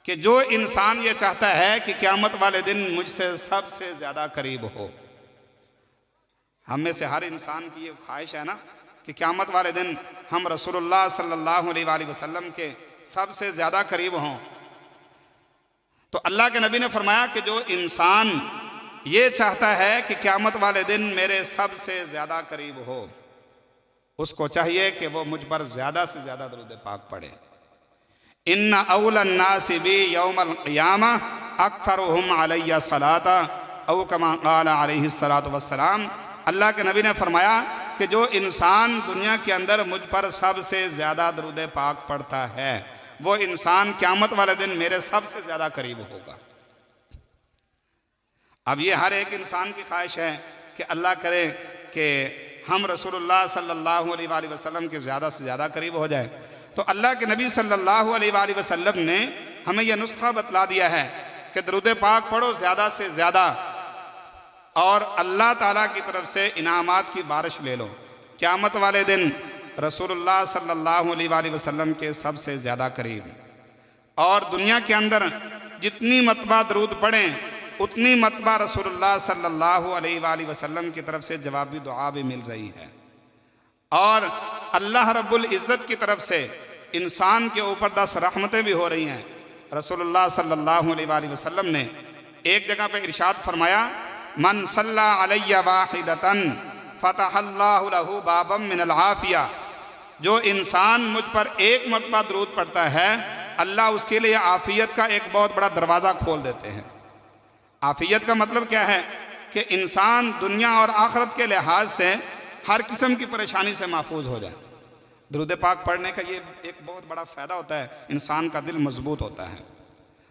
کہ جو انسان یہ چاہتا ہے کہ قیامت والے دن مجھ سے سب سے زیادہ قریب ہو، ہم میں سے ہر انسان کی یہ خواہش ہے نا کہ قیامت والے دن ہم رسول اللہ صلی اللہ علیہ وآلہ وسلم کے سب سے زیادہ قریب ہوں۔ تو اللہ کے نبی نے فرمایا کہ جو انسان یہ چاہتا ہے کہ قیامت والے دن میرے سب سے زیادہ قریب ہو، اس کو چاہیے کہ وہ مجھ پر زیادہ سے زیادہ درود پاک پڑھے۔ ان اول الناس بی یوم القیامہ اکثرهم علی صلاۃ او کما قال علیہ الصلاۃ والسلام، اللہ کے نبی نے فرمایا کہ جو انسان دنیا کے اندر مجھ پر سب سے زیادہ درود پاک پڑھتا ہے، وہ انسان قیامت والے دن میرے سب سے زیادہ قریب ہوگا۔ اب یہ ہر ایک انسان کی خواہش ہے کہ اللہ کرے کہ ہم رسول اللہ صلی اللہ علیہ وآلہ وسلم کے زیادہ سے زیادہ قریب ہو جائے۔ تو اللہ کے نبی صلی اللہ علیہ وآلہ وسلم نے ہمیں یہ نسخہ بتلا دیا ہے کہ درود پاک پڑھو زیادہ سے زیادہ، اور اللہ تعالیٰ کی طرف سے انعامات کی بارش لے لو۔ قیامت والے دن رسول اللہ صلی اللہ علیہ وآلہ وسلم کے سب سے زیادہ قریب، اور دنیا کے اندر جتنی مرتبہ درود پڑھیں اتنی مرتبہ رسول اللہ صلی اللہ علیہ وآلہ وسلم کی طرف سے جوابی دعا بھی مل رہی ہے، اور اللہ رب العزت کی طرف سے انسان کے اوپر 10 رحمتیں بھی ہو رہی ہیں۔ رسول اللہ صلی اللہ علیہ وآلہ وسلم نے ایک جگہ پہ ارشاد فرمایا، من صلی علی واحدۃ فتح اللہ لہ بابا من العافیہ، جو انسان مجھ پر ایک مرتبہ درود پڑھتا ہے، اللہ اس کے لیے عافیت کا ایک بہت بڑا دروازہ کھول دیتے ہیں۔ عافیت کا مطلب کیا ہے؟ کہ انسان دنیا اور آخرت کے لحاظ سے ہر قسم کی پریشانی سے محفوظ ہو جائے۔ درود پاک پڑھنے کا یہ ایک بہت بڑا فائدہ ہوتا ہے، انسان کا دل مضبوط ہوتا ہے،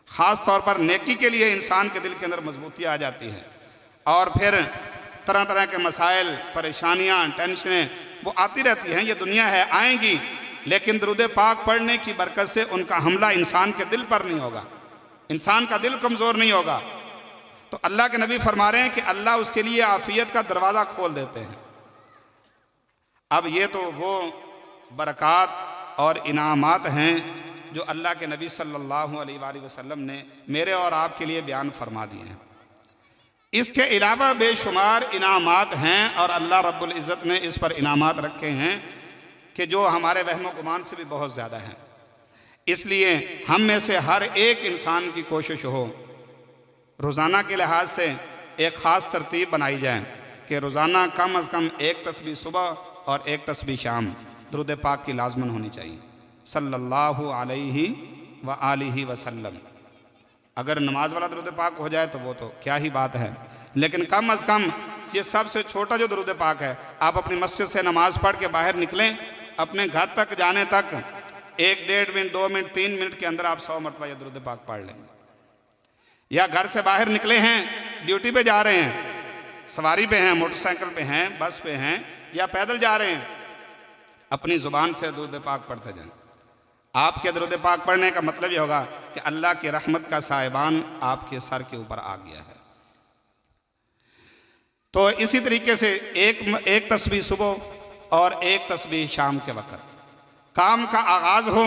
خاص طور پر نیکی کے لیے انسان کے دل کے اندر مضبوطی آ جاتی ہے، اور پھر طرح طرح کے مسائل، پریشانیاں، ٹینشنیں وہ آتی رہتی ہیں، یہ دنیا ہے، آئیں گی، لیکن درود پاک پڑھنے کی برکت سے ان کا حملہ انسان کے دل پر نہیں ہوگا، انسان کا دل کمزور نہیں ہوگا۔ تو اللہ کے نبی فرما رہے ہیں کہ اللہ اس کے لیے عافیت کا دروازہ کھول دیتے ہیں۔ اب یہ تو وہ برکات اور انعامات ہیں جو اللہ کے نبی صلی اللہ علیہ وآلہ وسلم نے میرے اور آپ کے لیے بیان فرما دیے ہیں۔ اس کے علاوہ بے شمار انعامات ہیں، اور اللہ رب العزت نے اس پر انعامات رکھے ہیں کہ جو ہمارے وہم و گمان سے بھی بہت زیادہ ہیں۔ اس لیے ہم میں سے ہر ایک انسان کی کوشش ہو، روزانہ کے لحاظ سے ایک خاص ترتیب بنائی جائے کہ روزانہ کم از کم ایک تسبیح صبح اور ایک تسبیح شام درود پاک کی لازمن ہونی چاہیے صلی اللہ علیہ وآلہ وسلم۔ اگر نماز والا درود پاک ہو جائے تو وہ تو کیا ہی بات ہے، لیکن کم از کم یہ سب سے چھوٹا جو درود پاک ہے، آپ اپنی مسجد سے نماز پڑھ کے باہر نکلیں، اپنے گھر تک جانے تک 1 1.5 منٹ 2 منٹ 3 منٹ کے اندر آپ 100 مرتبہ یہ درود پاک پڑھ لیں۔ یا گھر سے باہر نکلے ہیں، ڈیوٹی پہ جا رہے ہیں، سواری پہ ہیں، موٹر سائیکل پہ ہیں، بس پہ ہیں، یا پیدل جا رہے ہیں، اپنی زبان سے درود پاک پڑھتے جائیں۔ آپ کے درود پاک پڑھنے کا مطلب یہ ہوگا کہ اللہ کی رحمت کا سائبان آپ کے سر کے اوپر آ گیا ہے۔ تو اسی طریقے سے ایک تسبیح صبح اور ایک تسبیح شام کے وقت کام کا آغاز ہو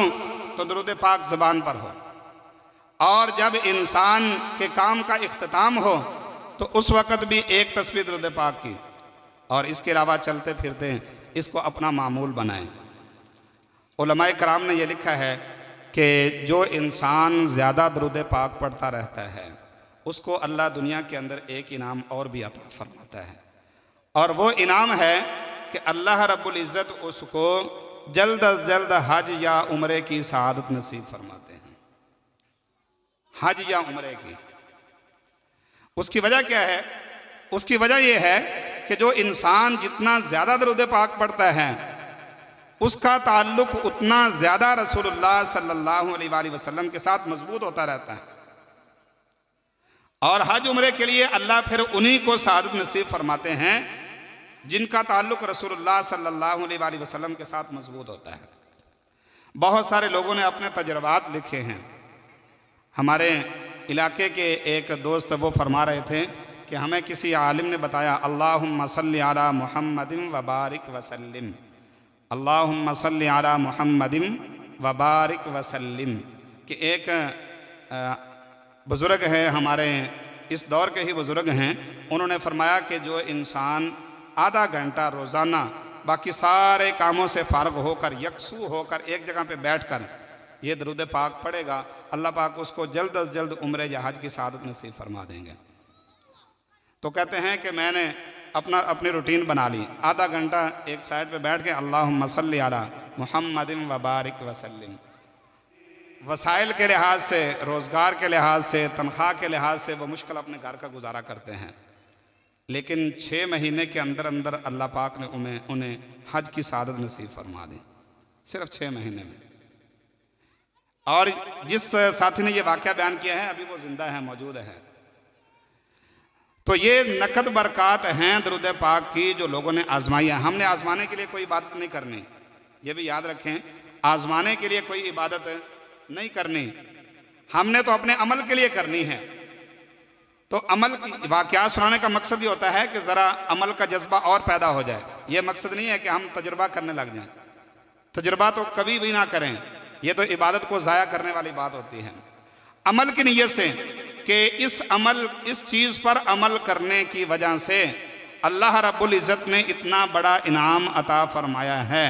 تو درود پاک زبان پر ہو، اور جب انسان کے کام کا اختتام ہو تو اس وقت بھی ایک تسبیح درود پاک کی، اور اس کے علاوہ چلتے پھرتے اس کو اپنا معمول بنائیں۔ علماء کرام نے یہ لکھا ہے کہ جو انسان زیادہ درود پاک پڑھتا رہتا ہے اس کو اللہ دنیا کے اندر ایک انعام اور بھی عطا فرماتا ہے، اور وہ انعام ہے کہ اللہ رب العزت اس کو جلد از جلد حج یا عمرے کی سعادت نصیب فرماتے ہیں۔ حج یا عمرے کی اس کی وجہ کیا ہے؟ اس کی وجہ یہ ہے کہ جو انسان جتنا زیادہ درود پاک پڑھتا ہے اس کا تعلق اتنا زیادہ رسول اللہ صلی اللہ علیہ وآلہ وسلم کے ساتھ مضبوط ہوتا رہتا ہے، اور حج عمرے کے لیے اللہ پھر انہی کو سعادت نصیب فرماتے ہیں جن کا تعلق رسول اللہ صلی اللہ علیہ وآلہ وسلم کے ساتھ مضبوط ہوتا ہے۔ بہت سارے لوگوں نے اپنے تجربات لکھے ہیں۔ ہمارے علاقے کے ایک دوست وہ فرما رہے تھے کہ ہمیں کسی عالم نے بتایا اللہم صلی علی محمد وبارک وسلم، اللہم صلی علی محمد وبارک وسلم، کہ ایک بزرگ ہے ہمارے اس دور کے ہی بزرگ ہیں، انہوں نے فرمایا کہ جو انسان آدھا گھنٹہ روزانہ باقی سارے کاموں سے فارغ ہو کر یکسو ہو کر ایک جگہ پہ بیٹھ کر یہ درود پاک پڑھے گا، اللہ پاک اس کو جلد از جلد عمرے یا حج کی سعادت نصیب فرما دیں گے۔ تو کہتے ہیں کہ میں نے اپنی روٹین بنا لی، آدھا گھنٹہ ایک سائڈ پہ بیٹھ کے اللہم صلی علی محمد وبارک وسلم۔ وسائل کے لحاظ سے، روزگار کے لحاظ سے، تنخواہ کے لحاظ سے وہ مشکل اپنے گھر کا گزارا کرتے ہیں، لیکن 6 مہینے کے اندر اندر اللہ پاک نے انہیں حج کی سعادت نصیب فرما دی، صرف 6 مہینے میں۔ اور جس ساتھی نے یہ واقعہ بیان کیا ہے ابھی وہ زندہ ہے، موجود ہے۔ تو یہ نقد برکات ہیں درود پاک کی جو لوگوں نے آزمائی ہیں۔ ہم نے آزمانے کے لیے کوئی عبادت نہیں کرنی، یہ بھی یاد رکھیں، آزمانے کے لیے کوئی عبادت نہیں کرنی، ہم نے تو اپنے عمل کے لیے کرنی ہے۔ تو عمل کی واقعات سنانے کا مقصد یہ ہوتا ہے کہ ذرا عمل کا جذبہ اور پیدا ہو جائے، یہ مقصد نہیں ہے کہ ہم تجربہ کرنے لگ جائیں، تجربہ تو کبھی بھی نہ کریں، یہ تو عبادت کو ضائع کرنے والی بات ہوتی ہے۔ عمل کی نیت سے کہ اس چیز پر عمل کرنے کی وجہ سے اللہ رب العزت نے اتنا بڑا انعام عطا فرمایا ہے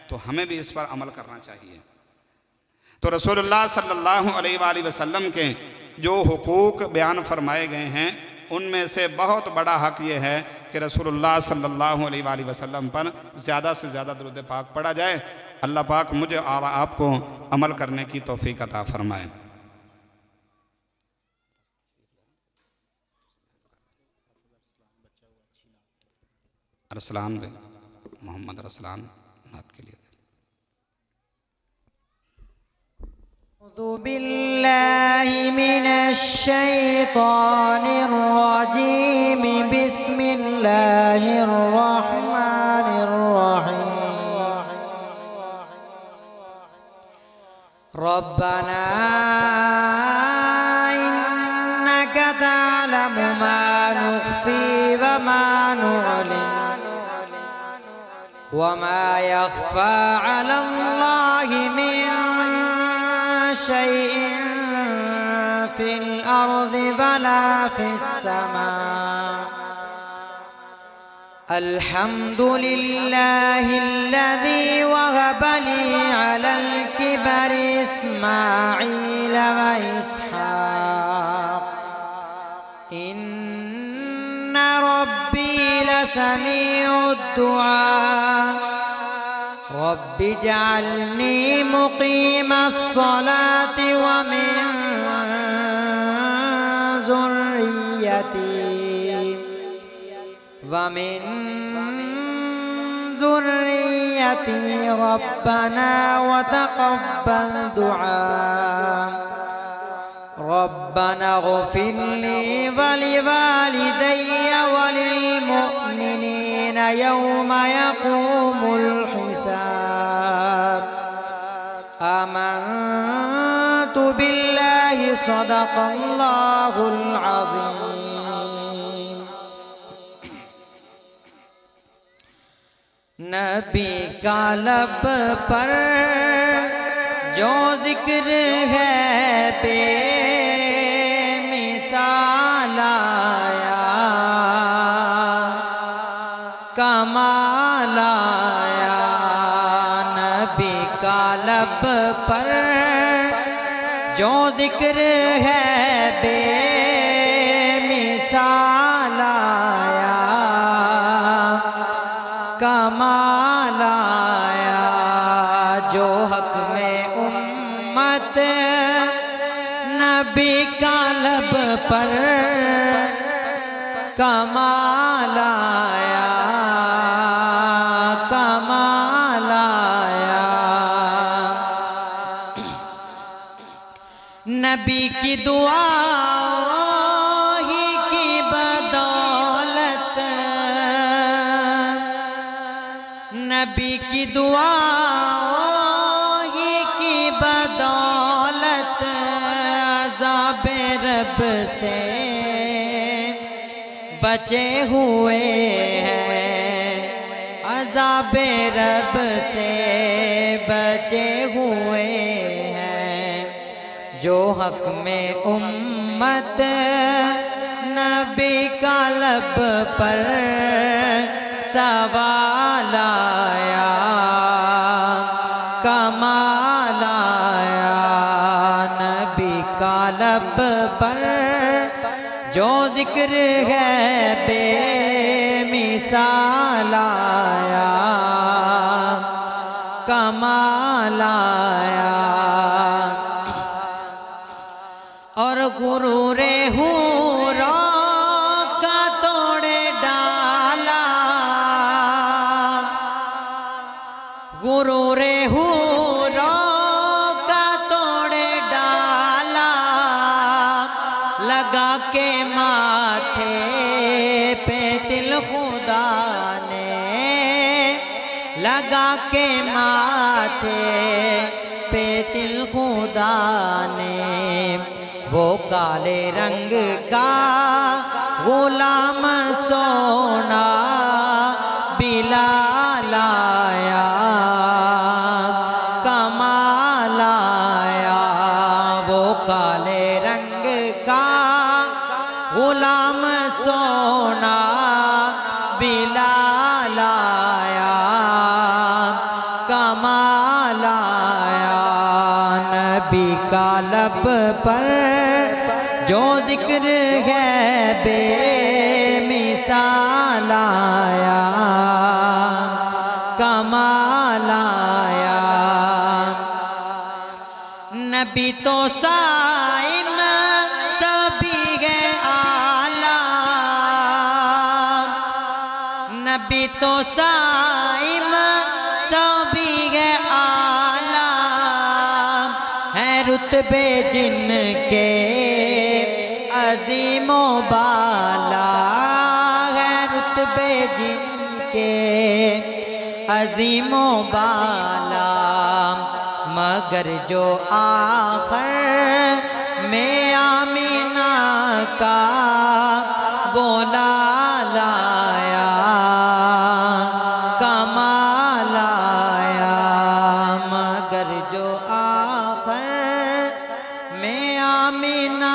تو ہمیں بھی اس پر عمل کرنا چاہیے۔ تو رسول اللہ صلی اللہ علیہ وآلہ وسلم کے جو حقوق بیان فرمائے گئے ہیں ان میں سے بہت بڑا حق یہ ہے کہ رسول اللہ صلی اللہ علیہ وآلہ وسلم پر زیادہ سے زیادہ درود پاک پڑھا جائے۔ اللہ پاک مجھے اور آپ کو عمل کرنے کی توفیق عطا فرمائے۔ ارسلان دے محمد ارسلان نعت کے لیے۔ اعوذ باللہ من الشیطان الرجیم، بسم اللہ الرحمن الرحیم۔ ربنا انک تعلم ما نخفی وما نعلن وما يخفى على الله من شيء في الأرض ولا في السماء الحمد لله الذي وهب لي على الكبر إسماعيل وإسحاق إن ربي لسميع الدعاء رب اجعلني مقيم الصلاة ومن ذريتي ربنا وتقبل دعاء ربنا اغفر لي ولوالدي وللمؤمنين يوم يقوم الحساب آمنت بالله صدق الله العظيم نبی کا لب پر جو ذکر ہے بے مثال آیا کمال آیا نبی کا لب پر جو ذکر ہے بے مثال آیا کمال آیا جو حق میں امت نبی کا لب پر کمال آیا کمال آیا نبی کی دعا ہی کی بدولت نبی کی دعا ہی کی بدولت عذاب رب سے بچے ہوئے ہیں عذاب رب سے بچے ہوئے ہیں جو حق میں امت نبی کا لب پر سوال آیا کمال آیا نبی کا لب پر جو ذکر ہے بے مثال آیا کمال آیا اور غرور حورا کا توڑے ڈالا غرور حورا کا توڑے ڈالا لگا کے ماتھے پہ دل خدا نے لگا کے ماتھے پہ دل خدا نے وہ کالے رنگ کا غلام سونا بلال آیا کمال آیا وہ کالے رنگ کا غلام سونا بلال آیا کمال آیا نبی کا لب پر جو ذکر ہے بے مثال آیا کمال آیا نبی تو صائم سبھی ہے اعلیٰ نبی تو صائم سبھی ہے اعلیٰ ہے رتبے جن کے عظیم و بالا ہے رتبے جن کے عظیم و بالا مگر جو آخر میں آمینہ کا گولا لایا کمال آیا مگر جو آخر میں آمینہ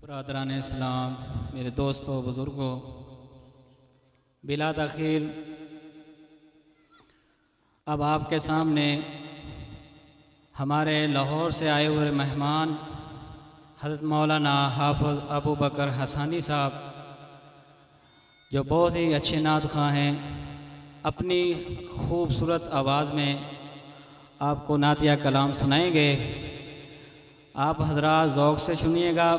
برادران اسلام، میرے دوستوں بزرگوں، بلا تاخیر اب آپ کے سامنے ہمارے لاہور سے آئے ہوئے مہمان حضرت مولانا حافظ ابو بکر حسانی صاحب، جو بہت ہی اچھے نعت خواں ہیں، اپنی خوبصورت آواز میں آپ کو نعتیہ کلام سنائیں گے۔ آپ حضرات ذوق سے سنیے گا،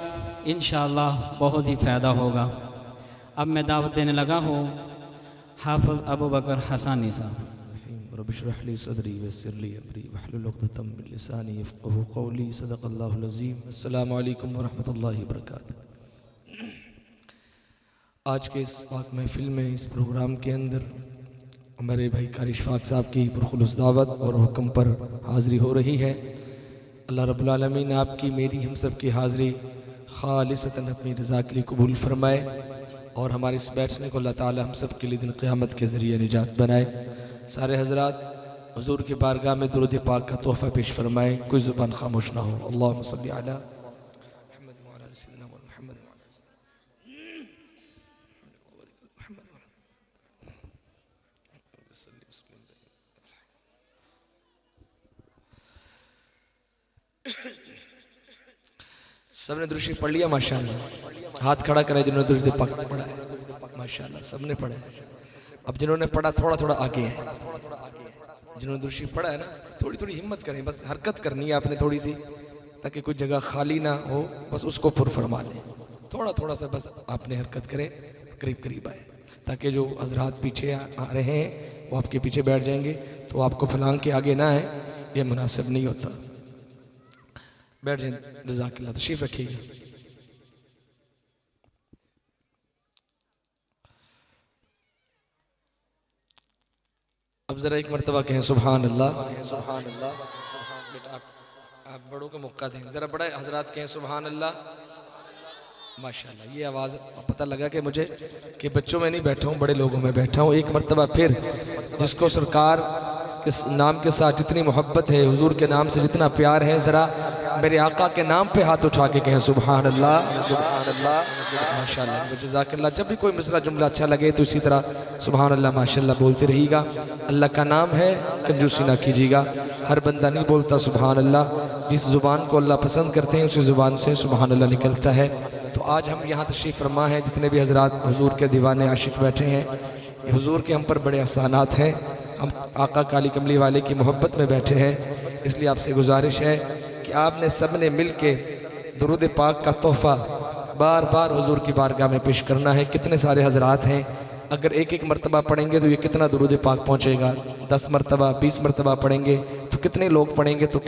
انشاءاللہ بہت ہی فائدہ ہوگا۔ اب میں دعوت دینے لگا ہوں حافظ ابو بکر حسانی صاحب۔ رب اشرح لي صدري ويسر لي امري واحلل عقدة من لساني يفقهوا قولي صدق الله العظيم۔ السلام علیکم ورحمۃ اللہ وبرکاتہ۔ آج کے اس پاک محفل میں، اس پروگرام کے اندر ہمارے بھائی قاری اشفاق صاحب کی پرخلوص دعوت اور حکم پر حاضری ہو رہی ہے۔ اللہ رب العالمین آپ کی، میری، ہم سب کی حاضری خالصتاً اپنی رضا کے لیے قبول فرمائے، اور ہمارے اس بیٹھنے کو اللہ تعالی ہم سب کے لیے دن قیامت کے ذریعے نجات بنائے۔ سارے حضرات حضور کی بارگاہ میں درود پاک کا تحفہ پیش فرمائے، کوئی زبان خاموش نہ ہو۔ اللہم صلی علی محمد وعلی آل سیدنا محمد۔ سب نے درود شریف پڑھ لیا؟ ماشاءاللہ ہاتھ کھڑا کرے جنہوں نے درود پاک پڑھا ہے، ماشاءاللہ سب نے پڑھا ہے۔ اب جنہوں نے پڑھا تھوڑا تھوڑا آگے ہیں، جنہوں نے درود شریف پڑھا ہے نا، تھوڑی تھوڑی ہمت کریں، بس حرکت کرنی ہے آپ نے تھوڑی سی، تاکہ کوئی جگہ خالی نہ ہو، بس اس کو پر فرما لیں۔ تھوڑا تھوڑا سا بس آپ نے حرکت کریں، قریب قریب آئے، تاکہ جو حضرات پیچھے آ رہے ہیں وہ آپ کے پیچھے بیٹھ جائیں گے، تو آپ کو پھلانگ کے آگے نہ آئے، یہ مناسب نہیں ہوتا۔ بیٹھ جائیں، جزاک اللہ، تشریف رکھیے گا۔ اب ذرا ایک مرتبہ کہیں سبحان اللہ۔ سبحان اللہ۔ بیٹا آپ بڑوں کو موقع دیں، ذرا بڑے حضرات کہیں سبحان اللہ۔ ماشاءاللہ، یہ آواز پتہ لگا کہ مجھے کہ بچوں میں نہیں بیٹھا ہوں، بڑے لوگوں میں بیٹھا ہوں۔ ایک مرتبہ پھر جس کو سرکار کے نام کے ساتھ جتنی محبت ہے، حضور کے نام سے جتنا پیار ہے، ذرا میرے آقا کے نام پہ ہاتھ اٹھا کے کہیں سبحان اللہ، سبحان اللہ، ماشاءاللہ، جزاک اللہ۔ جب بھی کوئی مصرع جملہ اچھا لگے تو اسی طرح سبحان اللہ ماشاءاللہ بولتے رہی گا۔ اللہ کا نام ہے، کنجوسی نہ کیجیے گا۔ ہر بندہ نہیں بولتا سبحان اللہ، جس زبان کو اللہ پسند کرتے ہیں اسی زبان سے سبحان اللہ نکلتا ہے۔ تو آج ہم یہاں تشریف فرما ہیں، جتنے بھی حضرات حضور کے دیوانے عاشق بیٹھے ہیں، حضور کے ہم پر بڑے احسانات ہیں، ہم آقا کالی کملی والے کی محبت میں بیٹھے ہیں، اس لیے آپ سے گزارش ہے کہ آپ نے سب نے مل کے درود پاک کا تحفہ بار بار حضور کی بارگاہ میں پیش کرنا ہے۔ کتنے سارے حضرات ہیں، اگر ایک ایک مرتبہ پڑھیں گے تو یہ کتنا درود پاک پہنچے گا؟ 10 مرتبہ 20 مرتبہ پڑھیں گے تو کتنے لوگ پڑھیں گے تو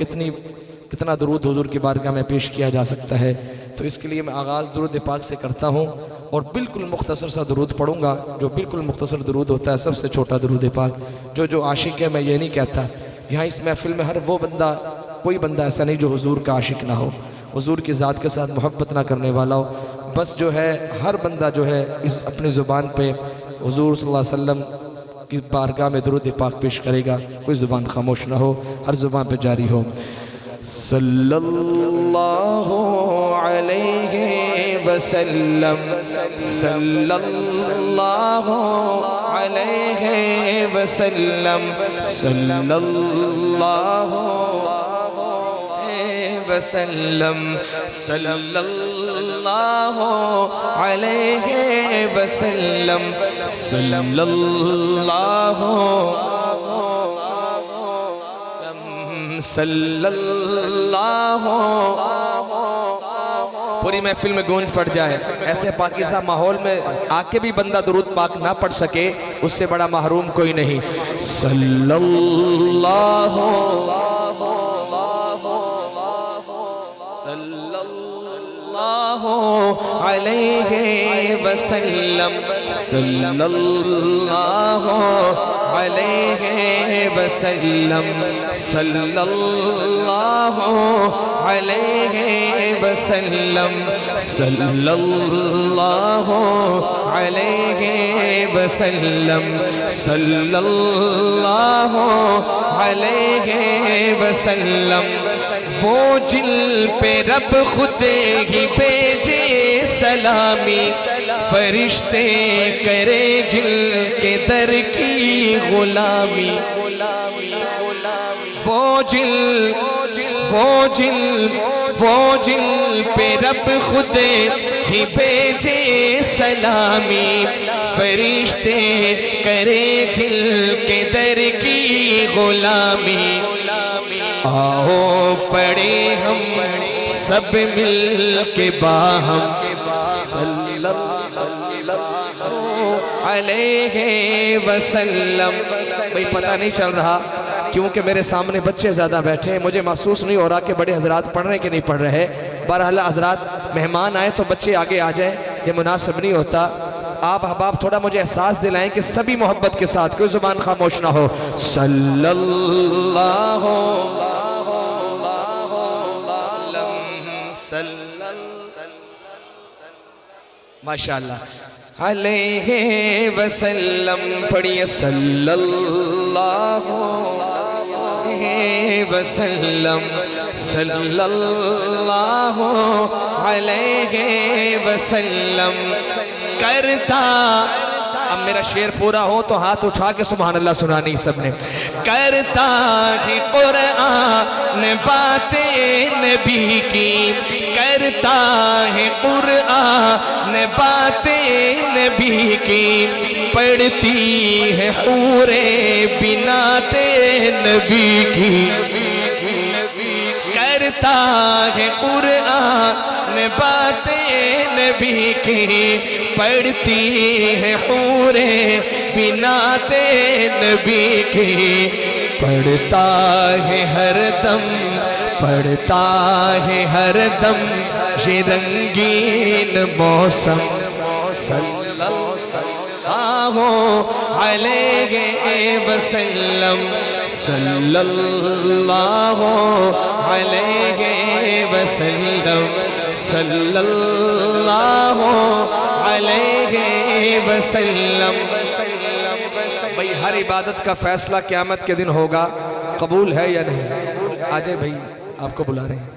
کتنا درود حضور کی بارگاہ میں پیش کیا جا سکتا ہے؟ تو اس کے لیے میں آغاز درود پاک سے کرتا ہوں، اور بالکل مختصر سا درود پڑھوں گا، جو بالکل مختصر درود ہوتا ہے، سب سے چھوٹا درود پاک۔ جو عاشق ہے، میں یہ نہیں کہتا، یہاں اس محفل میں ہر وہ بندہ، کوئی بندہ ایسا نہیں جو حضور کا عاشق نہ ہو، حضور کی ذات کے ساتھ محبت نہ کرنے والا ہو، بس جو ہے ہر بندہ جو ہے اس اپنی زبان پہ حضور صلی اللہ علیہ وسلم کی بارگاہ میں درود پاک پیش کرے گا، کوئی زبان خاموش نہ ہو، ہر زبان پہ جاری ہو۔ صلی اللہ علیہ وسلم، صلی اللہ علیہ وسلم، صلی اللہ وسلم، صلی اللہ علیہ وسلم، صلی اللہ صلی اللہ۔ پوری محفل میں گونج پڑ جائے، ایسے پاکیزہ ماحول میں آ کے بھی بندہ درود پاک نہ پڑھ سکے، اس سے بڑا محروم کوئی نہیں۔ صلی اللہ صلی اللہ علیہ وسلم صلی اللہ علیہ وسلم صلی اللہ علیہ وسلم صلی اللہ علیہ وسلم صلی اللہ علیہ وسلم وہ جن پہ رب خود ہی بھیجے سلامی فرشتے کرے جن کے در کی غلامی وہ جن پہ رب خود ہی بھیجے سلامی فرشتے کرے جن کے در کی غلامی آؤ پڑھے ہم سب مل کے باہم صلی اللہ علیہ وسلم. بھئی پتہ نہیں چل رہا کیونکہ میرے سامنے بچے زیادہ بیٹھے ہیں, مجھے محسوس نہیں ہو رہا کہ بڑے حضرات پڑھ رہے ہیں کہ نہیں پڑھ رہے. بہرحال حضرات مہمان آئے تو بچے آگے آ جائیں, یہ مناسب نہیں ہوتا. آپ احباب تھوڑا مجھے احساس دلائیں کہ سبھی محبت کے ساتھ کوئی زبان خاموش نہ ہو. صلی اللہ ماشاءاللہ علیہ وسلم پڑھیے صلی اللہ علیہ وسلم صلی اللہ علیہ وسلم کرتا. اب میرا شعر پورا ہو تو ہاتھ اٹھا کے سبحان اللہ سنانی سب نے. کرتا ہے قرآن باتیں نبی کی, کرتا ہے قرآن باتیں نبی کی, پڑھتی ہے حوریں بنات نبی کی. کرتا ہے قرآن باتیں نبی کی, پڑھتی ہے حوریں بنات نبی کی. پڑھتا ہے ہر دم یہ رنگین موسم صلی اللہ علیہ وسلم صلی اللہ علیہ وسلم صلی اللہ علیہ وسلم. بھئی ہر عبادت کا فیصلہ قیامت کے دن ہوگا, قبول ہے یا نہیں؟ آجائے بھئی آپ کو بلا رہے ہیں,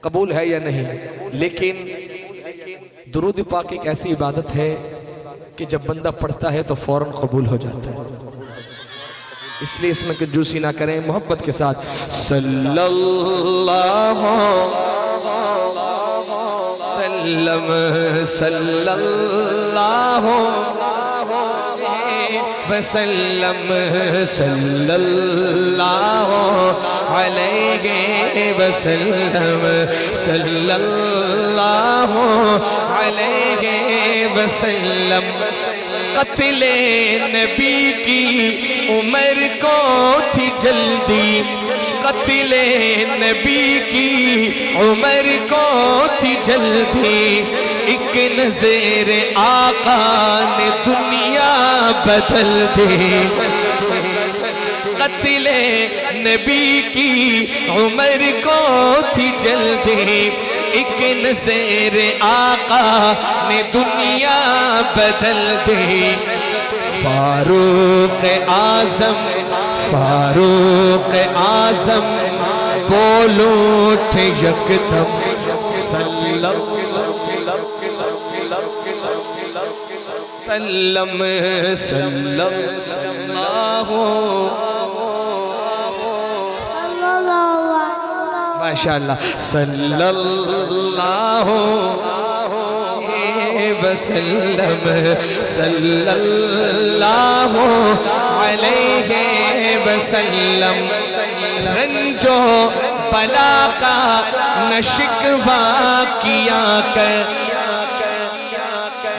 قبول ہے یا نہیں؟ لیکن درود پاک ایک ایسی عبادت ہے کہ جب بندہ پڑھتا ہے تو فوراً قبول ہو جاتا ہے, اس لیے اس میں کنجوسی نہ کریں, محبت کے ساتھ صلی اللہ وسلم صلی اللہ وسلم صلی اللہ علیہ وسلم صلی اللہ علیہ وسلم. قتل نبی کی عمر کو تھی جلدی, قتل نبی کی عمر کو تھی جلدی, ایک نظر آقا نے دنیا بدل دی. قتل نبی کی عمر کو تھی جلدی, ایک نظر آقا نے دنیا بدل دی. فاروق اعظم بولو اٹھ یکدم صلی اللہ ماشاءاللہ صلی اللہ وسلم صلی اللہ علیہ وسلم. رنجو بلا کا نہ شکوہ کیا کر.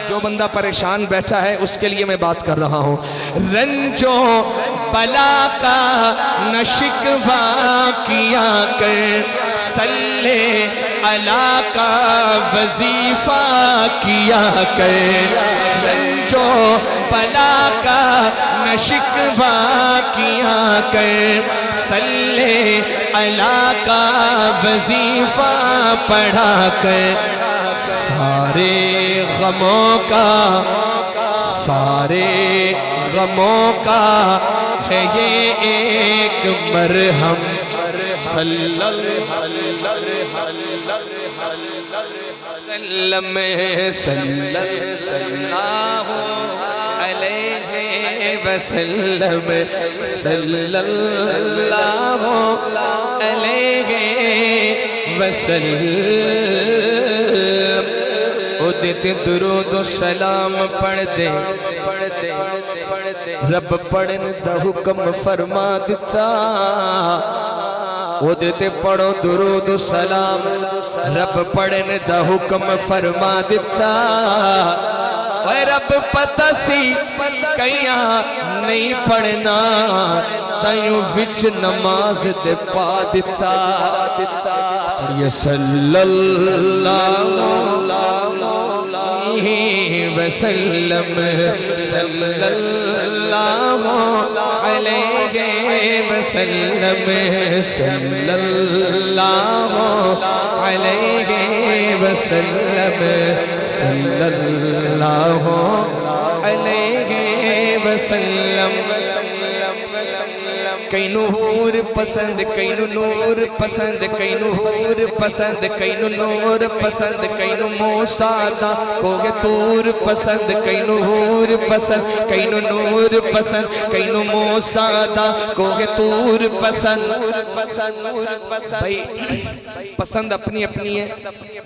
جو بندہ پریشان بیٹھا ہے اس کے لیے میں بات کر رہا ہوں. رنجو بلا کا نہ شکوہ کیا کر, صلی علا کا وظیفہ کیا کر رنجو بلا کا نہ شکوہ کیا کر صلی علا کا وظیفہ پڑھا کر سارے غموں کا ہے یہ ایک مرہم صلی اللہ علیہ وسلم صلی اللہ علیہ وسلم دیتے درود و سلام پڑھ دے رب پڑھن دا حکم فرما دیتا وہ دیتے پڑھو درود و سلام رب پڑھن دا حکم فرما دیتا اے رب پتہ سی کئیاں نہیں پڑھنا تائیوں وچ نماز دے پا دیتا اور یہ صلی اللہ وسلم صلی اللہ علیہ وسلم صلی اللہ علیہ وسلم صلی اللہ علیہ وسلم کینو حور پسند کینو نور پسند کینو حور پسند کینو نور پسند کینو موسیٰ دا کوگے تور پسند کینو حور پسند کینو نور پسند کینو موسیٰ دا کوگے تور پسند بھائی پسند اپنی اپنی ہے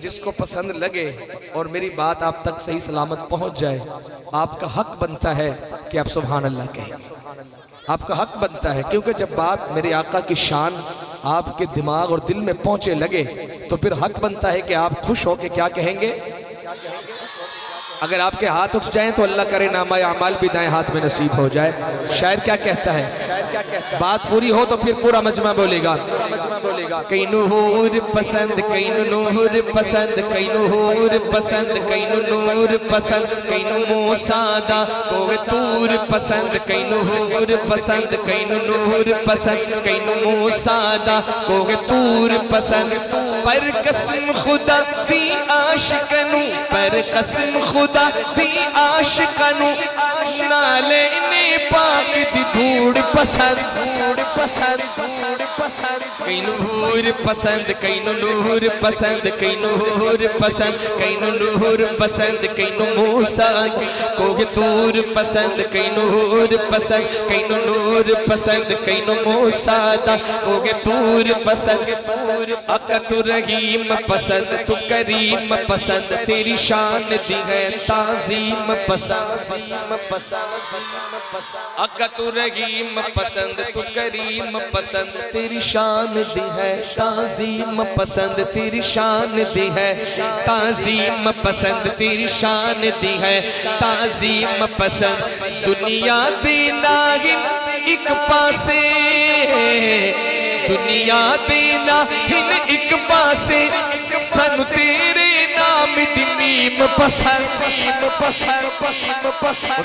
جس کو پسند لگے اور میری بات آپ تک صحیح سلامت پہنچ جائے آپ کا حق بنتا ہے کہ آپ سبحان اللہ کہیں آپ کا حق بنتا ہے کیونکہ جب بات میرے آقا کی شان آپ کے دماغ اور دل میں پہنچے لگے تو پھر حق بنتا ہے کہ آپ خوش ہو کے کیا کہیں گے اگر آپ کے ہاتھ اٹھ جائیں تو اللہ کرے نامہ اعمال بھی دائیں ہاتھ میں نصیب ہو جائے شاعر کیا کہتا ہے بات پوری ہو تو پھر پورا مجمع بولے گا کینو حور پسند کینو نور پسند کینو حور پسند کینو نور پسند کینو موسیٰ دا کوگے تور پسند کینو حور پسند کینو نور پسند کینو موسیٰ دا کوگے تور پسند پر قسم خدا دی عاشقنو پر قسم خدا دی عاشقنو نالے نے پاک دی دھوڑ پسند کینو حور پسند کینو نور پسند کینو حور پسند کینو نور پسند کینو موسیٰ کوگے تور پسند کینو حور پسند کینو نور پسند کینو موسیٰ دا کوگے تور پسند آقا تو رحیم پسند تو کریم پسند تیری شان دی ہے تعظیم پسند آقا تو رحیم پسند تو کریم پسند تیری شان دی ہے تعظیم پسند تیری شان دی ہے تعظیم پسند تیری شان دی ہے تعظیم پسند دنیا دینا ہن ایک پاسے دنیا دینا ہن ایک پاسے سن تیرے نام دی میم پسند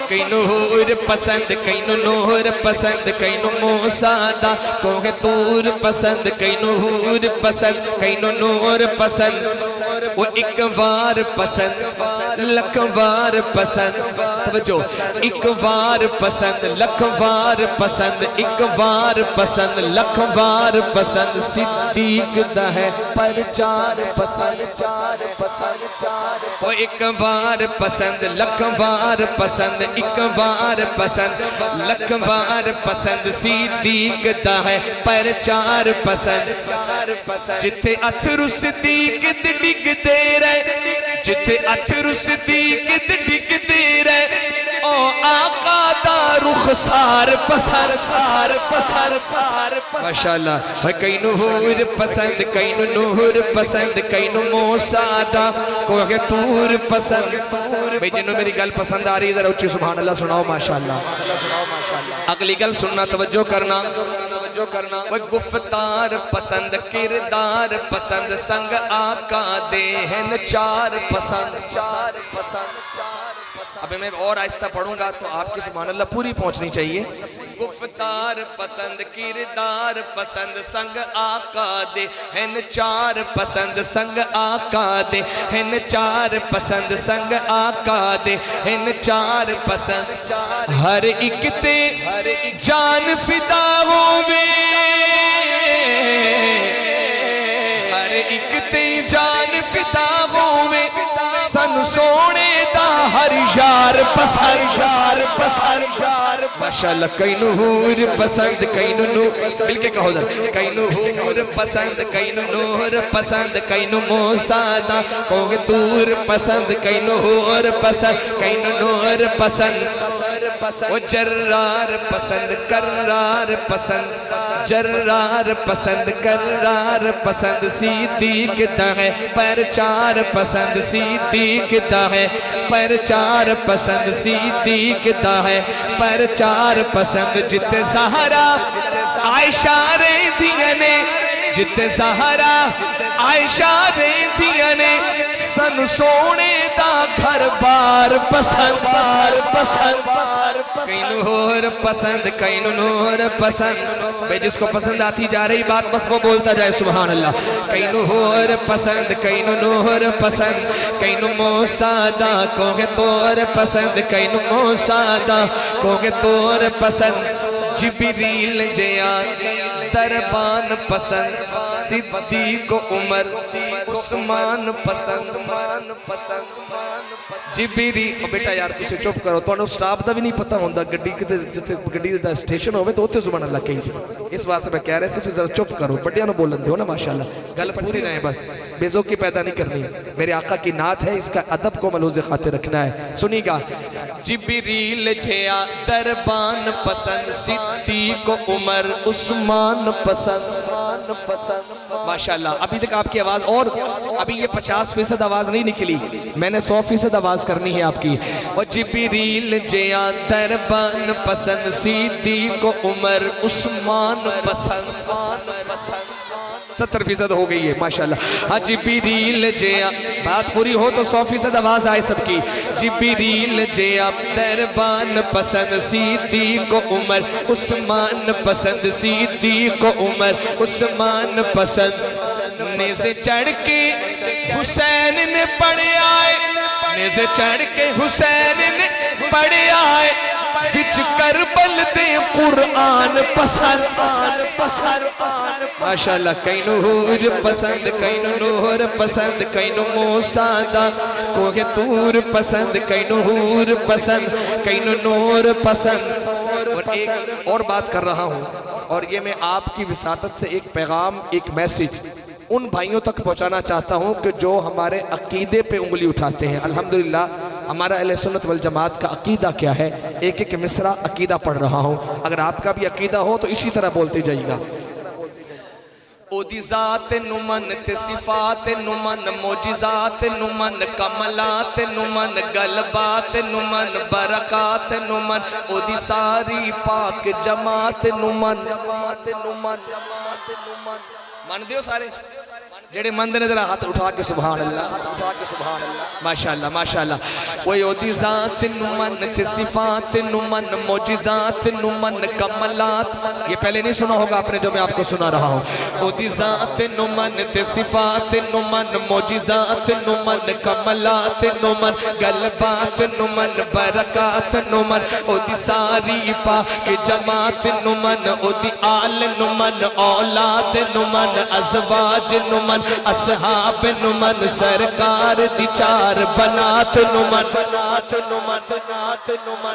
کینو حور پسند کینو نور پسند کینو موسیٰ دا کوگے تور پسند کینو حور پسند کینو نور پسند وہ ایک وار پسند لکھ وار پسند توجہ ایک وار پسند لکھ وار پسند ایک وار پسند لکھ وار پسند صدیق دا ہے پر چار پسند وہ ایک وار پسند لکھ وار پسند ایک وار پسند لکھ وار پسند صدیق دا ہے پر چار پسند جتے اتھر صدیق ڈگ دے رہے جتے اتھر صدیق ڈگ دے رہے او آقا دا رخسار پسند ماشاءاللہ کینو حور پسند کینو نور پسند کینو موسیٰ دا کوگے تور پسند بھئی جنہوں میری گل پسند آ رہی ہے ذرا اچھی سبحان اللہ سناؤ ماشاءاللہ اگلی گل سننا توجہ کرنا توجہ کرنا وہ گفتار پسند کردار پسند سنگ آقا دے ہیں چار پسند اب میں اور آہستہ پڑھوں گا تو آپ کی سبحان اللہ پوری پہنچنی چاہیے گفتار پسند کردار پسند سنگ آقا دے ہیں چار پسند سنگ آقا دے ہیں چار پسند سنگ آقا دے ہیں چار پسند ہر ایک تے جان فدا ہووے ہر ایک تے جان فدا ہووے سن سونے دا ہر یار پسند ماشاءاللہ کئی نور پسند کئی نور مل کے کہو ذرا کئی نور پسند کئی نور پسند کئی موسیٰ دا کوگ تور پسند کئی نور پسند کئی نور پسند وہ جرار پسند کرار پسند جرار پسند کرار پسند صدیق دا ہے پر چار پسند صدیق دا ہے پر چار پسند صدیق دا ہے پر چار پسند جتے زہرا عائشہ رہندیاں نے جتے زہرا عائشہ رہندیاں نے سن سونے دا گھر بار پسند کئی نور پسند کئی نور پسند بھئی جس کو پسند آتی جا رہی بات بس وہ بولتا جائے سبحان اللہ کئی نور پسند کئی نور پسند کئی موسیٰ دا کوگے تور پسند کئی موسیٰ دا کوگے تور پسند جبریل جیا دربان پسند صدیق عمر عثمان پسند جبریل بیٹا یار تُسے چپ کرو تو انہوں سٹاپ دا بھی نہیں پتا ہوندہ گڑی دا سٹیشن ہوئے تو ہوتے زبان اللہ کہیں دی اس واسطے میں کہہ رہے تھے ذرا چپ کرو بڑیاں نو بولن دے ہو نا ماشاءاللہ گل پوری رہے بس بیزوکی پیدا نہیں کرنی میرے آقا کی نعت ہے اس کا ادب کو ملوز خاطر رکھنا ہے سنی گا جبریل جیا دربان پسند صدیق عمر عثمان پسند ماشاءاللہ ابھی تک آپ کی آواز اور ابھی یہ 50% آواز نہیں نکلی میں نے 100% آواز کرنی ہے آپ کی اور جبریل جیا دربان پسند صدیق عمر عثمان پسند 70% ہو گئی ہے ماشاءاللہ ہاں جبریل جیا بات پوری ہو تو 100% آواز آئے سب کی جبریل جیا دربان پسند صدیق عمر عثمان پسند صدیق عمر عثمان پسند نیزے چڑھ کے حسین نے پڑھے آئے نیزے چڑھ کے حسین نے پڑھے آئے وچ کربل دے قرآن پسند ماشاءاللہ کئی نور پسند کئی نور پسند کئی موسیٰ دا کوہ تور پسند کئی نور پسند کئی نور پسند اور ایک اور بات کر رہا ہوں اور یہ میں آپ کی وساطت سے ایک پیغام ایک میسیج ان بھائیوں تک پہنچانا چاہتا ہوں کہ جو ہمارے عقیدے پہ انگلی اٹھاتے ہیں الحمدللہ ہمارا اہل سنت والجماعت کا عقیدہ کیا ہے ایک ایک مصرع عقیدہ پڑھ رہا ہوں اگر آپ کا بھی عقیدہ ہو تو اسی طرح بولتے جائیے گا او دی ذات نمن تے صفات نمن معجزات نمن کملات نمن غلبات نمن برکات نمن او دی ساری پاک جماعت نمن مان دیو سارے جڑے مند نے ذرا ہاتھ اٹھا کے سبحان اللہ ماشاءاللہ ماشاءاللہ وہی او دی ذات نمن تے صفات نمن معجزات نمن کملات یہ پہلے نہیں سنا ہوگا آپ نے جو میں آپ کو سنا رہا ہوں او دی ذات نمن تے صفات نمن معجزات نمن کملات نمن غلبات نمن برکات نمن او دی ساری پاک جماعت نمن او دی آل نمن اولاد نمن ازواج نمن اصحاب نمن سرکار دی چار بنات نمن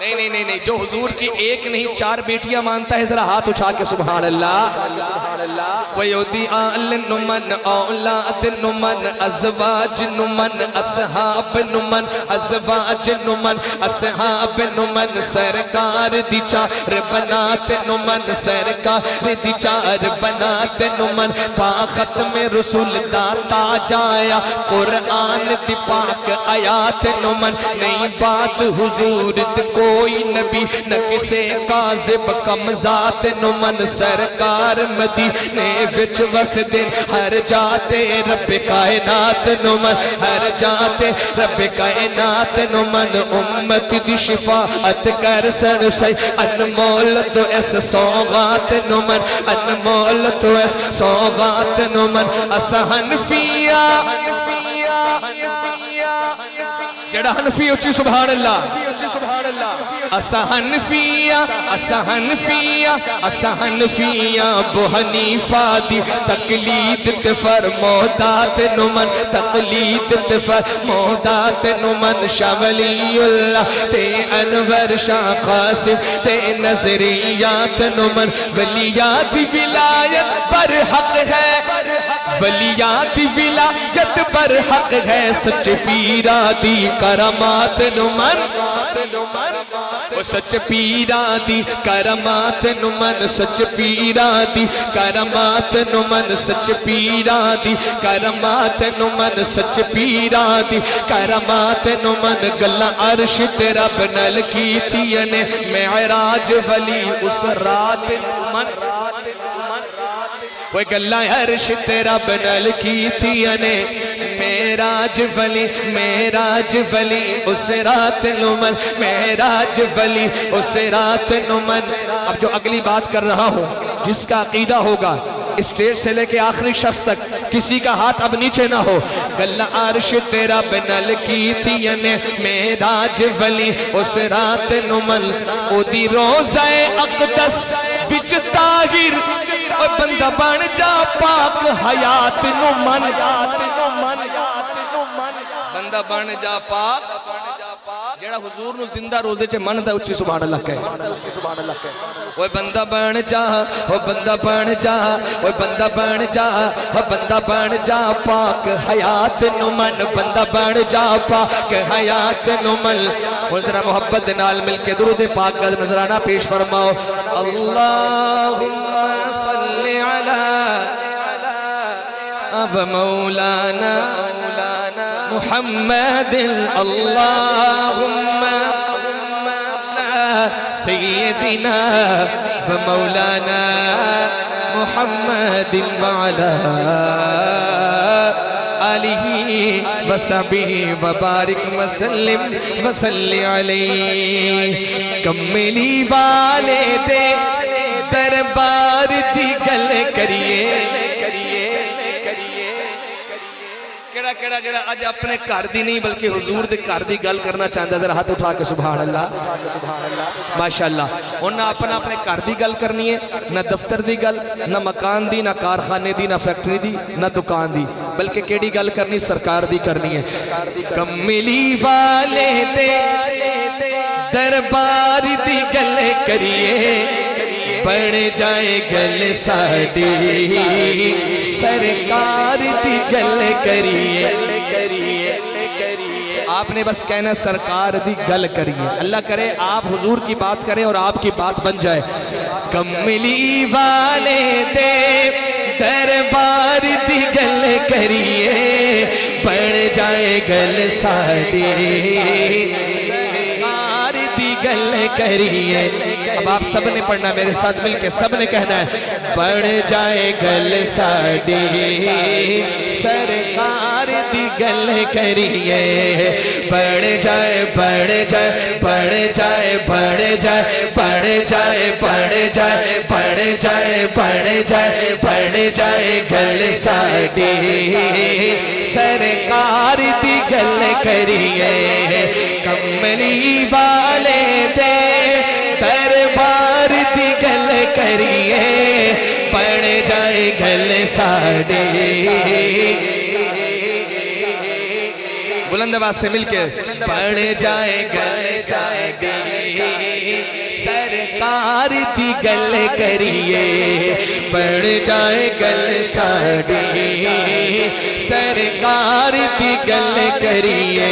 نہیں جو حضور کی ایک نہیں چار بیٹیاں مانتا ہے ذرا ہاتھ اٹھا کے سبحان اللہ ویودی آل نمن اولاد نمن ازواج نمن اصحاب نمن ازواج نمن اصحاب نمن سرکار دی چار بنات نمن سرکار دی چار بنات نمن پا ختم رسول دا تاج آیا قرآن دی پاک آیات نمن نہیں بعد حضور تے کوئی نبی نہ کسے کاذب کم ذات نو من سرکار مدینے وچ وسدے ہر جاتے رب کائنات نو من ہر جاتے رب کائنات نو من امت دی شفاعت کر سن سی انمول تو اس سوغات نو من انمول تو اس سوغات نو من اسہن فیا جڑا حنفی اچھی سبحان اللہ اسہن فیا اسہن فیا اسہن فیا ابو حنیفہ دی تقلید تے فرمودات نو من تقلید تے فرمودات نو من شاہ ولی اللہ تے انور شاہ قاسم تے نظریات نو من ولیات ولایت پر حق ہے ولیات ولایت پر حق ہے سچ پیرا دی کرامات نو من سچ پیرا دی کرامات نو من سچ پیرا دی کرامات نو من سچ پیرا دی کرامات نو من سچ پیرا دی کرامات نو من گلاں عرش تے رب نال کیتیاں نے معراج ولی اس رات من وہ گلاں عرش تے رب نال کیتیاں نے معراج ولی اس رات نو من معراج ولی اس رات نو من اب جو اگلی بات کر رہا ہوں جس کا عقیدہ ہوگا اسٹیج سے لے کے آخری شخص تک کسی کا ہاتھ اب نیچے نہ ہو گلہ عرش تیرا بنال کیتیاں نے معراج ولی اس رات نو من او دی روزہ اقدس وچ طاہر اور بندہ بن جا پاک حیات نو من بندہ بن جا پاک جیڑا حضور نو زندہ روزے چے من دا اچھی سبحان اللہ کہے وہ بندہ بن جا وہ بندہ بن جا وہ بندہ بن جا وہ بندہ بن جا پاک حیات نو من بندہ بن جا پاک حیات نو من اور ذرا محبت نال مل کے درود پاک کا نذرانہ پیش فرماؤ اللہم صلی علی اب مولانا محمد اللہم سیدنا ومولانا محمد وعلا آلہ وصحبہ وبارک وسلم وصلی علیہ کملی والے دے دربار دی گل کریے کیڑا جڑا آج اپنے گھر دی نہیں بلکہ حضور دے گھر دی گل کرنا چاہتا ہے ذرا ہاتھ اٹھا کے سبحان اللہ ماشاءاللہ انہاں اپنا اپنے گھر دی گل کرنی ہے نہ دفتر دی گل نہ مکان دی نہ کارخانے دی نہ فیکٹری دی نہ دکان دی بلکہ کیڑی گل کرنی سرکار دی کرنی ہے کملی والے دے دربار دی گل کریے بڑھ جائے گل ساڑی سرکار دی گل کریے آپ نے بس کہنا سرکار دی گل کریے اللہ کرے آپ حضور کی بات کریں اور آپ کی بات بن جائے کملی والے دے دربار دی گل کریے بڑھ جائے گل ساڑی سرکار دی گل کریے اب آپ سب نے پڑھنا میرے ساتھ مل کے سب نے کہنا ہے بڑھ جائے گل ساڑی سرکار دی گل کریے بڑھ جائے بڑھ جائے بڑھ جائے بڑھ جائے بڑھ جائے بڑھ جائے بڑھ جائے بڑھ جائے بڑھ جائے گل ساڑی سرکار دی گل کریے کملی والے دے دربار دی گل کریے بڑھ جائے گل ساڑی بلند آواز سے مل کے بڑھ جائے گل ساڑی سرکار دی گل کریے بڑھ جائے گل ساڑی سرکار دی گل کریے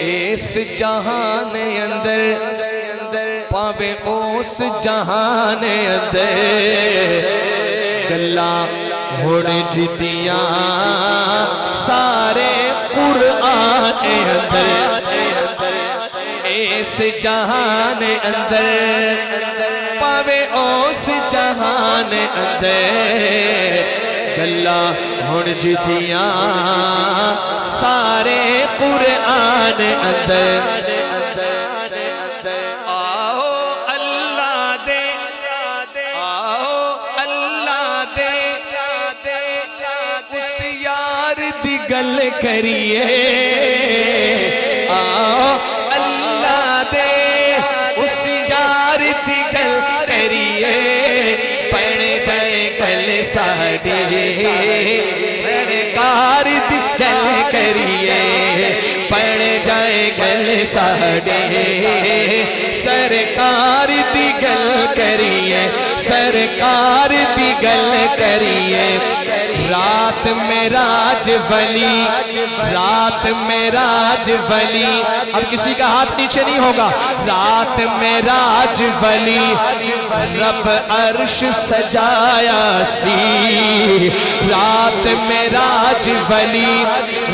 اس جہان اندر پاوے اس جہان اندر گلاں ہوڑ جدیاں سارے قرآن اندر اس جہان اندر پاوے اس جہان اندر گلا ہن جدیاں سارے قرآن اندر آؤ اللہ دے آؤ اللہ دے اس یار دی گل کریے آؤ اللہ دے اس یار دی گل کریے پڑھ جائے گل ساڑی سرکار دی گل کریے پڑھ جائے گل ساڑی سرکار دی گل کریے سرکار دی گل کریے رات معراج ولی رات معراج ولی اب کسی کا ہاتھ نیچے نہیں ہوگا رات معراج ولی رب عرش سجایا سی رات معراج ولی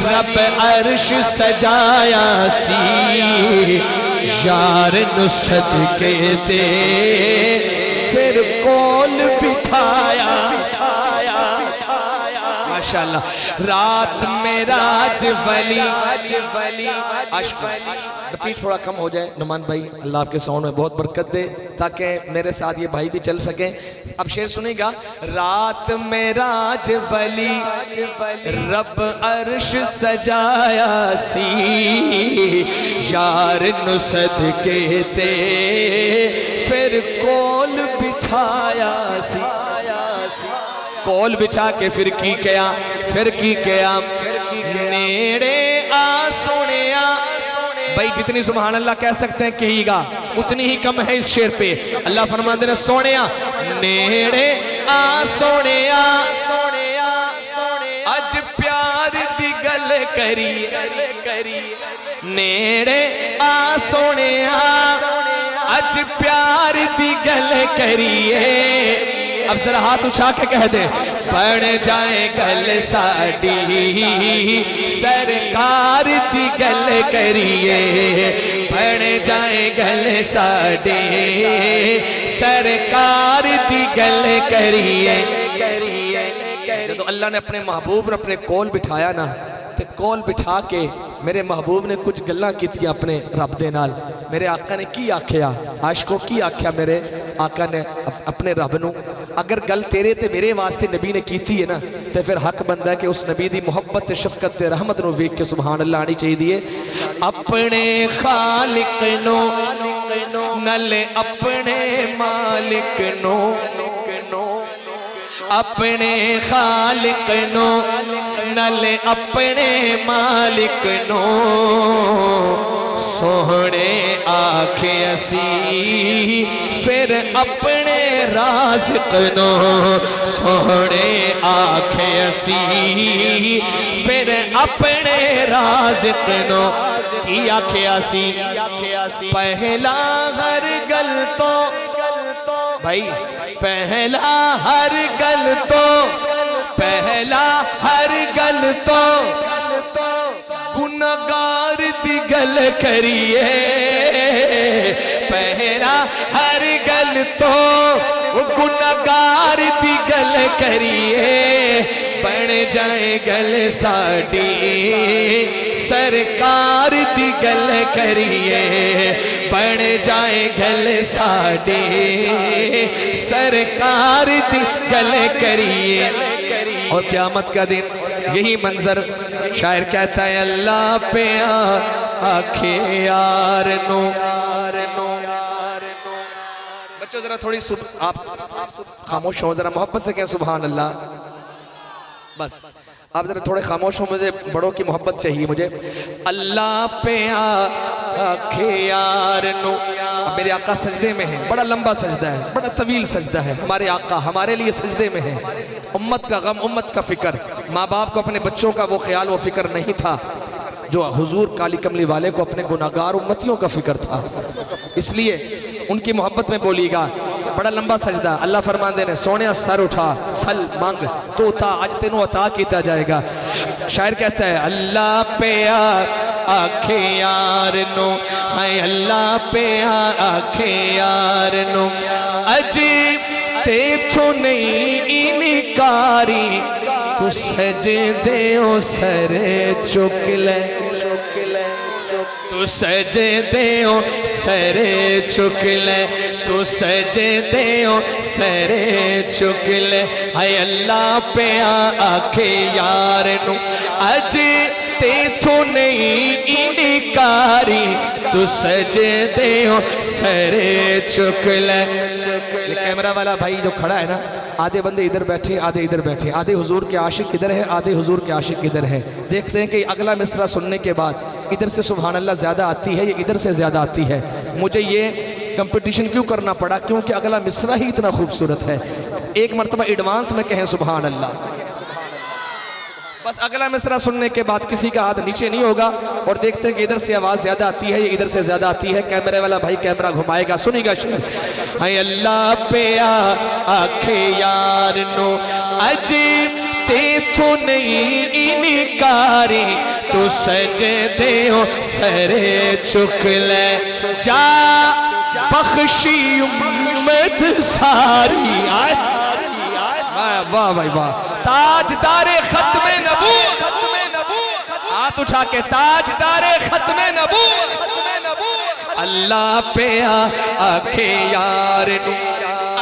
رب عرش سجایا سی یار نو صدقے دے پھر کول بٹھایا ماشاءاللہ رات معراج ولی عشق رپیٹ تھوڑا کم ہو جائے نعمان بھائی اللہ آپ کے ساؤنڈ میں بہت برکت دے تاکہ میرے ساتھ یہ بھائی بھی چل سکیں اب شعر سنیں گا رات معراج ولی رب عرش سجایا سی یار نو صدقے تے پھر کول بٹھایا سی کول بچھا کے پھر کی کیا نیڑے آ سونیا بھائی جتنی سبحان اللہ کہہ سکتے ہیں کہی گا اتنی ہی کم ہے اس شعر پہ اللہ فرماندے نے سونیا نیڑے آ سونیا اج پیار دی گل کری نیڑے آ سونیا اج پیار دی گل کریے اب ذرا ہاتھ اچھا کے کہہ دیں پڑھ جائے گل ساڑی سرکار دی گل کریے پڑھ جائے گل ساڑی سرکار دی گل کریے جب اللہ نے اپنے محبوب نے اپنے کول بٹھایا نا تے کول بٹھا کے میرے محبوب نے کچھ گلاں کیتیا اپنے رب دے نال میرے آقا نے کی آکھیا عاشقوں کی آکھیا میرے آقا نے اپنے رب نو اگر گل تیرے تے میرے واسطے نبی نے کیتی ہے نا تے پھر حق بندہ ہے کہ اس نبی دی محبت تے شفقت تے رحمت نو ویکھ کے سبحان اللہ آنی چاہیے دیئے اپنے خالق نو نلے اپنے مالک نو اپنے خالق نو نلے اپنے مالک نو سوہنے آکھے اسی پھر اپنے رازق نو سوہنے آکھے اسی پھر اپنے رازق نو کی آکھے اسی پہلا ہر گل تو بھائی پہلا ہر گل تو گناہگار دی گل کریے پہلا ہر گل تو گناہگار دی گل کریے بن جائے گل ساڑی سرکار دی گل کریے بن جائے گل ساڑی سرکار دی گل کریے اور قیامت کا دن یہی منظر شاعر کہتا ہے اللہ پہ آکھے یار نو بچوں ذرا تھوڑی آپ خاموش ہوں ذرا محبت سے کہیں سبحان اللہ بس آپ ذرا تھوڑے خاموش ہوں مجھے بڑوں کی محبت چاہیے مجھے اللہ پہ آکھے یار نو اب میرے آقا سجدے میں ہیں بڑا لمبا سجدہ ہے بڑا طویل سجدہ ہے ہمارے آقا ہمارے لیے سجدے میں ہیں امت کا غم امت کا فکر ماں باپ کو اپنے بچوں کا وہ خیال و فکر نہیں تھا جو حضور کالی کملی والے کو اپنے گناہگار امتیوں کا فکر تھا اس لیے ان کی محبت میں بولی گا بڑا لمبا سجدہ اللہ فرماندے نے سونیا سر اٹھا سل مانگ تو تا آج تینوں عطا کیتا جائے گا شاعر کہتا ہے اللہ پہ آکھے یار نو ہے اللہ پہ آکھے یار نو عجیب تے تو نہیں انکاری تو سجدے او سر چک لے تو سجدے او سر چک لے تو سجدے او سر چک لے ہے اللہ پہ آکھے یار نو اجے تے تو نہیں انکاری تو سجدے او سر چک لے. یہ کیمرہ والا بھائی جو کھڑا ہے نا آدھے بندے ادھر بیٹھے آدھے ادھر بیٹھے آدھے حضور کے عاشق ادھر ہے آدھے حضور کے عاشق ادھر ہے. دیکھتے ہیں کہ اگلا مصرعہ سننے کے بعد ادھر سے سبحان اللہ زیادہ آتی ہے یا ادھر سے زیادہ آتی ہے. مجھے یہ کمپٹیشن کیوں کرنا پڑا کیونکہ اگلا مصرعہ ہی اتنا خوبصورت ہے. ایک مرتبہ ایڈوانس میں کہیں سبحان اللہ. بس اگلا مصرعہ سننے کے بعد کسی کا ہاتھ نیچے نہیں ہوگا اور دیکھتے ہیں کہ ادھر سے آواز زیادہ آتی ہے یا ادھر سے زیادہ آتی ہے. کیمرے والا بھائی کیمرہ گھمائے گا سنی گا شعر ہے اللہ پہ آکھے یار نو عجیب تے تو نہیں انکاری تو سجدے او سر چک لے جا بخشی امت ساری. واہ بھائی واہ. تاجدار ختم نبوت ہاتھ اٹھا کے تاجدار ختم نبوت اللہ پہ آکھے یار نو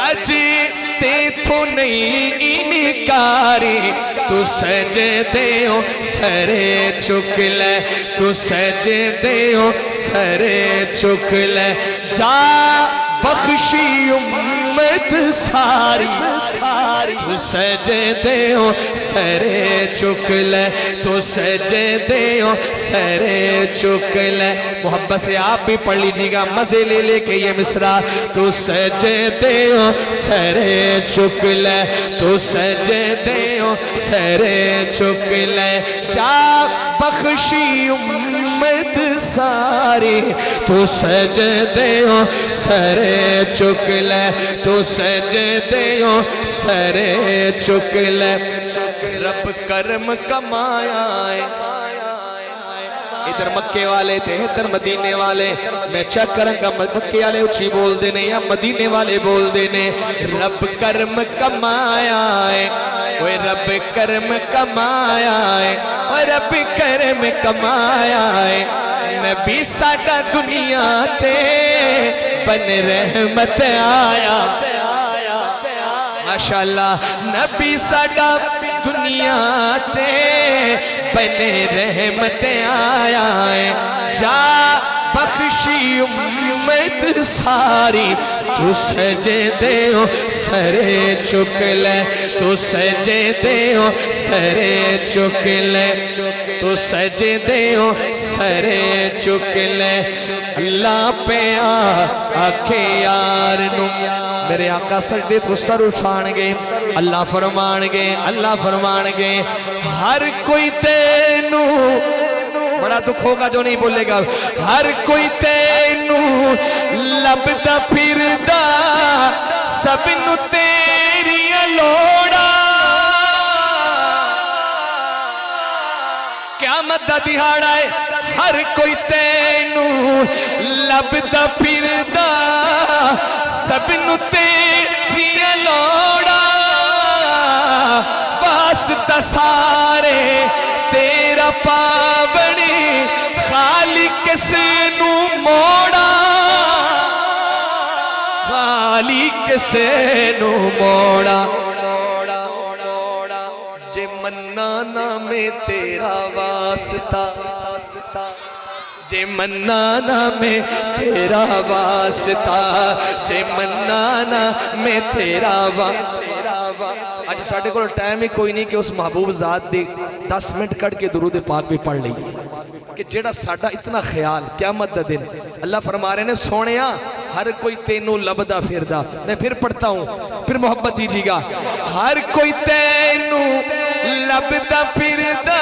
اجی تے تو نہیں انکاری تو سجدے او سر چک لے تو سجدے او سر چک لے جا بخشی امت ساری تو سجدے او سر چک لے تو سجدے او سر چک لے. محبت سے آپ بھی پڑھ لیجیے گا مزے لے لے کے یہ مصرعہ تو سجدے او سر چک لے تو سجدے او سر چک لے جا بخشی امت ساری تو سجدے او سر چک لے تو سجدے او سر چک لے. رب کرم کمایا ہے ادھر مکے والے تھے ادھر مدینے والے. میں چیک کروں گا مکے والے اچھی بول دینے یا مدینے والے بول دینے. رب کرم کمایا ہے اوے رب کرم کمایا ہے اوے رب کرم کمایا ہے. نبی ساڈا دنیا تے بن رحمت آیا ماشاءاللہ. نبی ساڈا دنیا تے بن رحمت آیا ہے جا بخشی امت ساری تو سجدے او سر چک لے تو سجدے او سر چک لے تو سجدے او سر چک لے. اللہ پہ آکھے یار نو میرے آقا سجدے تو سر اٹھان گے اللہ فرمان گے ہر کوئی تینو بڑا دکھ ہوگا جو نہیں بولے گا ہر کوئی تینو لبدا پھردا سب نو تیری لوڑا. قیامت دا دہاڑا ہے ہر کوئی تینو لبدا پھردا سب نو تیری لوڑا. واسطہ سارے تیرا پاوڑی خالق سے نو موڑا خالق سے نو موڑا. جے منانا میں تیرا واسطہ جے منانا میں تیرا واسطہ جے منانا میں تیرا آج ساڑھے کو ٹائم ہی کوئی نہیں کہ اس محبوب ذات دی 10 منٹ کٹ کے درود پاک بھی پڑھ لئیے کہ جیڑا ساڑھا اتنا خیال قیامت دا دن اللہ فرما رہے نے سونیا ہر کوئی تینو لبدا پھردا. میں پھر پڑھتا ہوں پھر محبت دیجیے گا. ہر کوئی تینو لبدا پھردا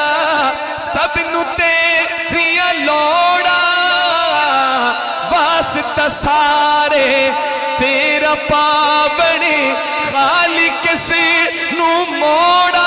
سب نو تیریاں لوڑا. واسطہ سارے تیرا پاوڑی خالق سے نو موڑا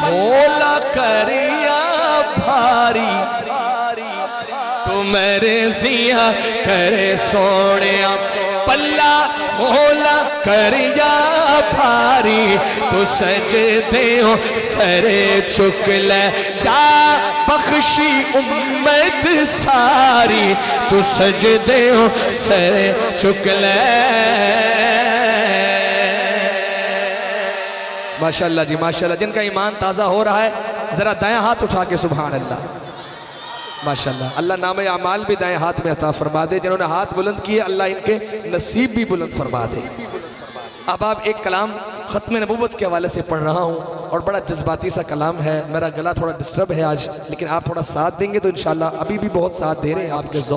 مولا کریا بھاری تو میرے زیا کرے سونیا پلا مولا کریا بھاری تو سجدے ہو سرے چک لے جا بخشی امت ساری تو سجدے ہو سرے چک لے ماشاءاللہ جی ماشاءاللہ جن کا ایمان تازہ ہو رہا ہے ذرا دائیں ہاتھ اٹھا کے سبحان اللہ ماشاءاللہ اللہ نام اعمال بھی دائیں ہاتھ میں عطا فرما دے جنہوں نے ہاتھ بلند کیے اللہ ان کے نصیب بھی بلند فرما دے اب آپ ایک کلام ختم نبوت کے حوالے سے پڑھ رہا ہوں اور بڑا جذباتی سا کلام ہے میرا گلا تھوڑا ڈسٹرب ہے آج لیکن آپ تھوڑا ساتھ دیں گے تو انشاءاللہ ابھی بھی بہت ساتھ دے رہے ہیں آپ کے ذوق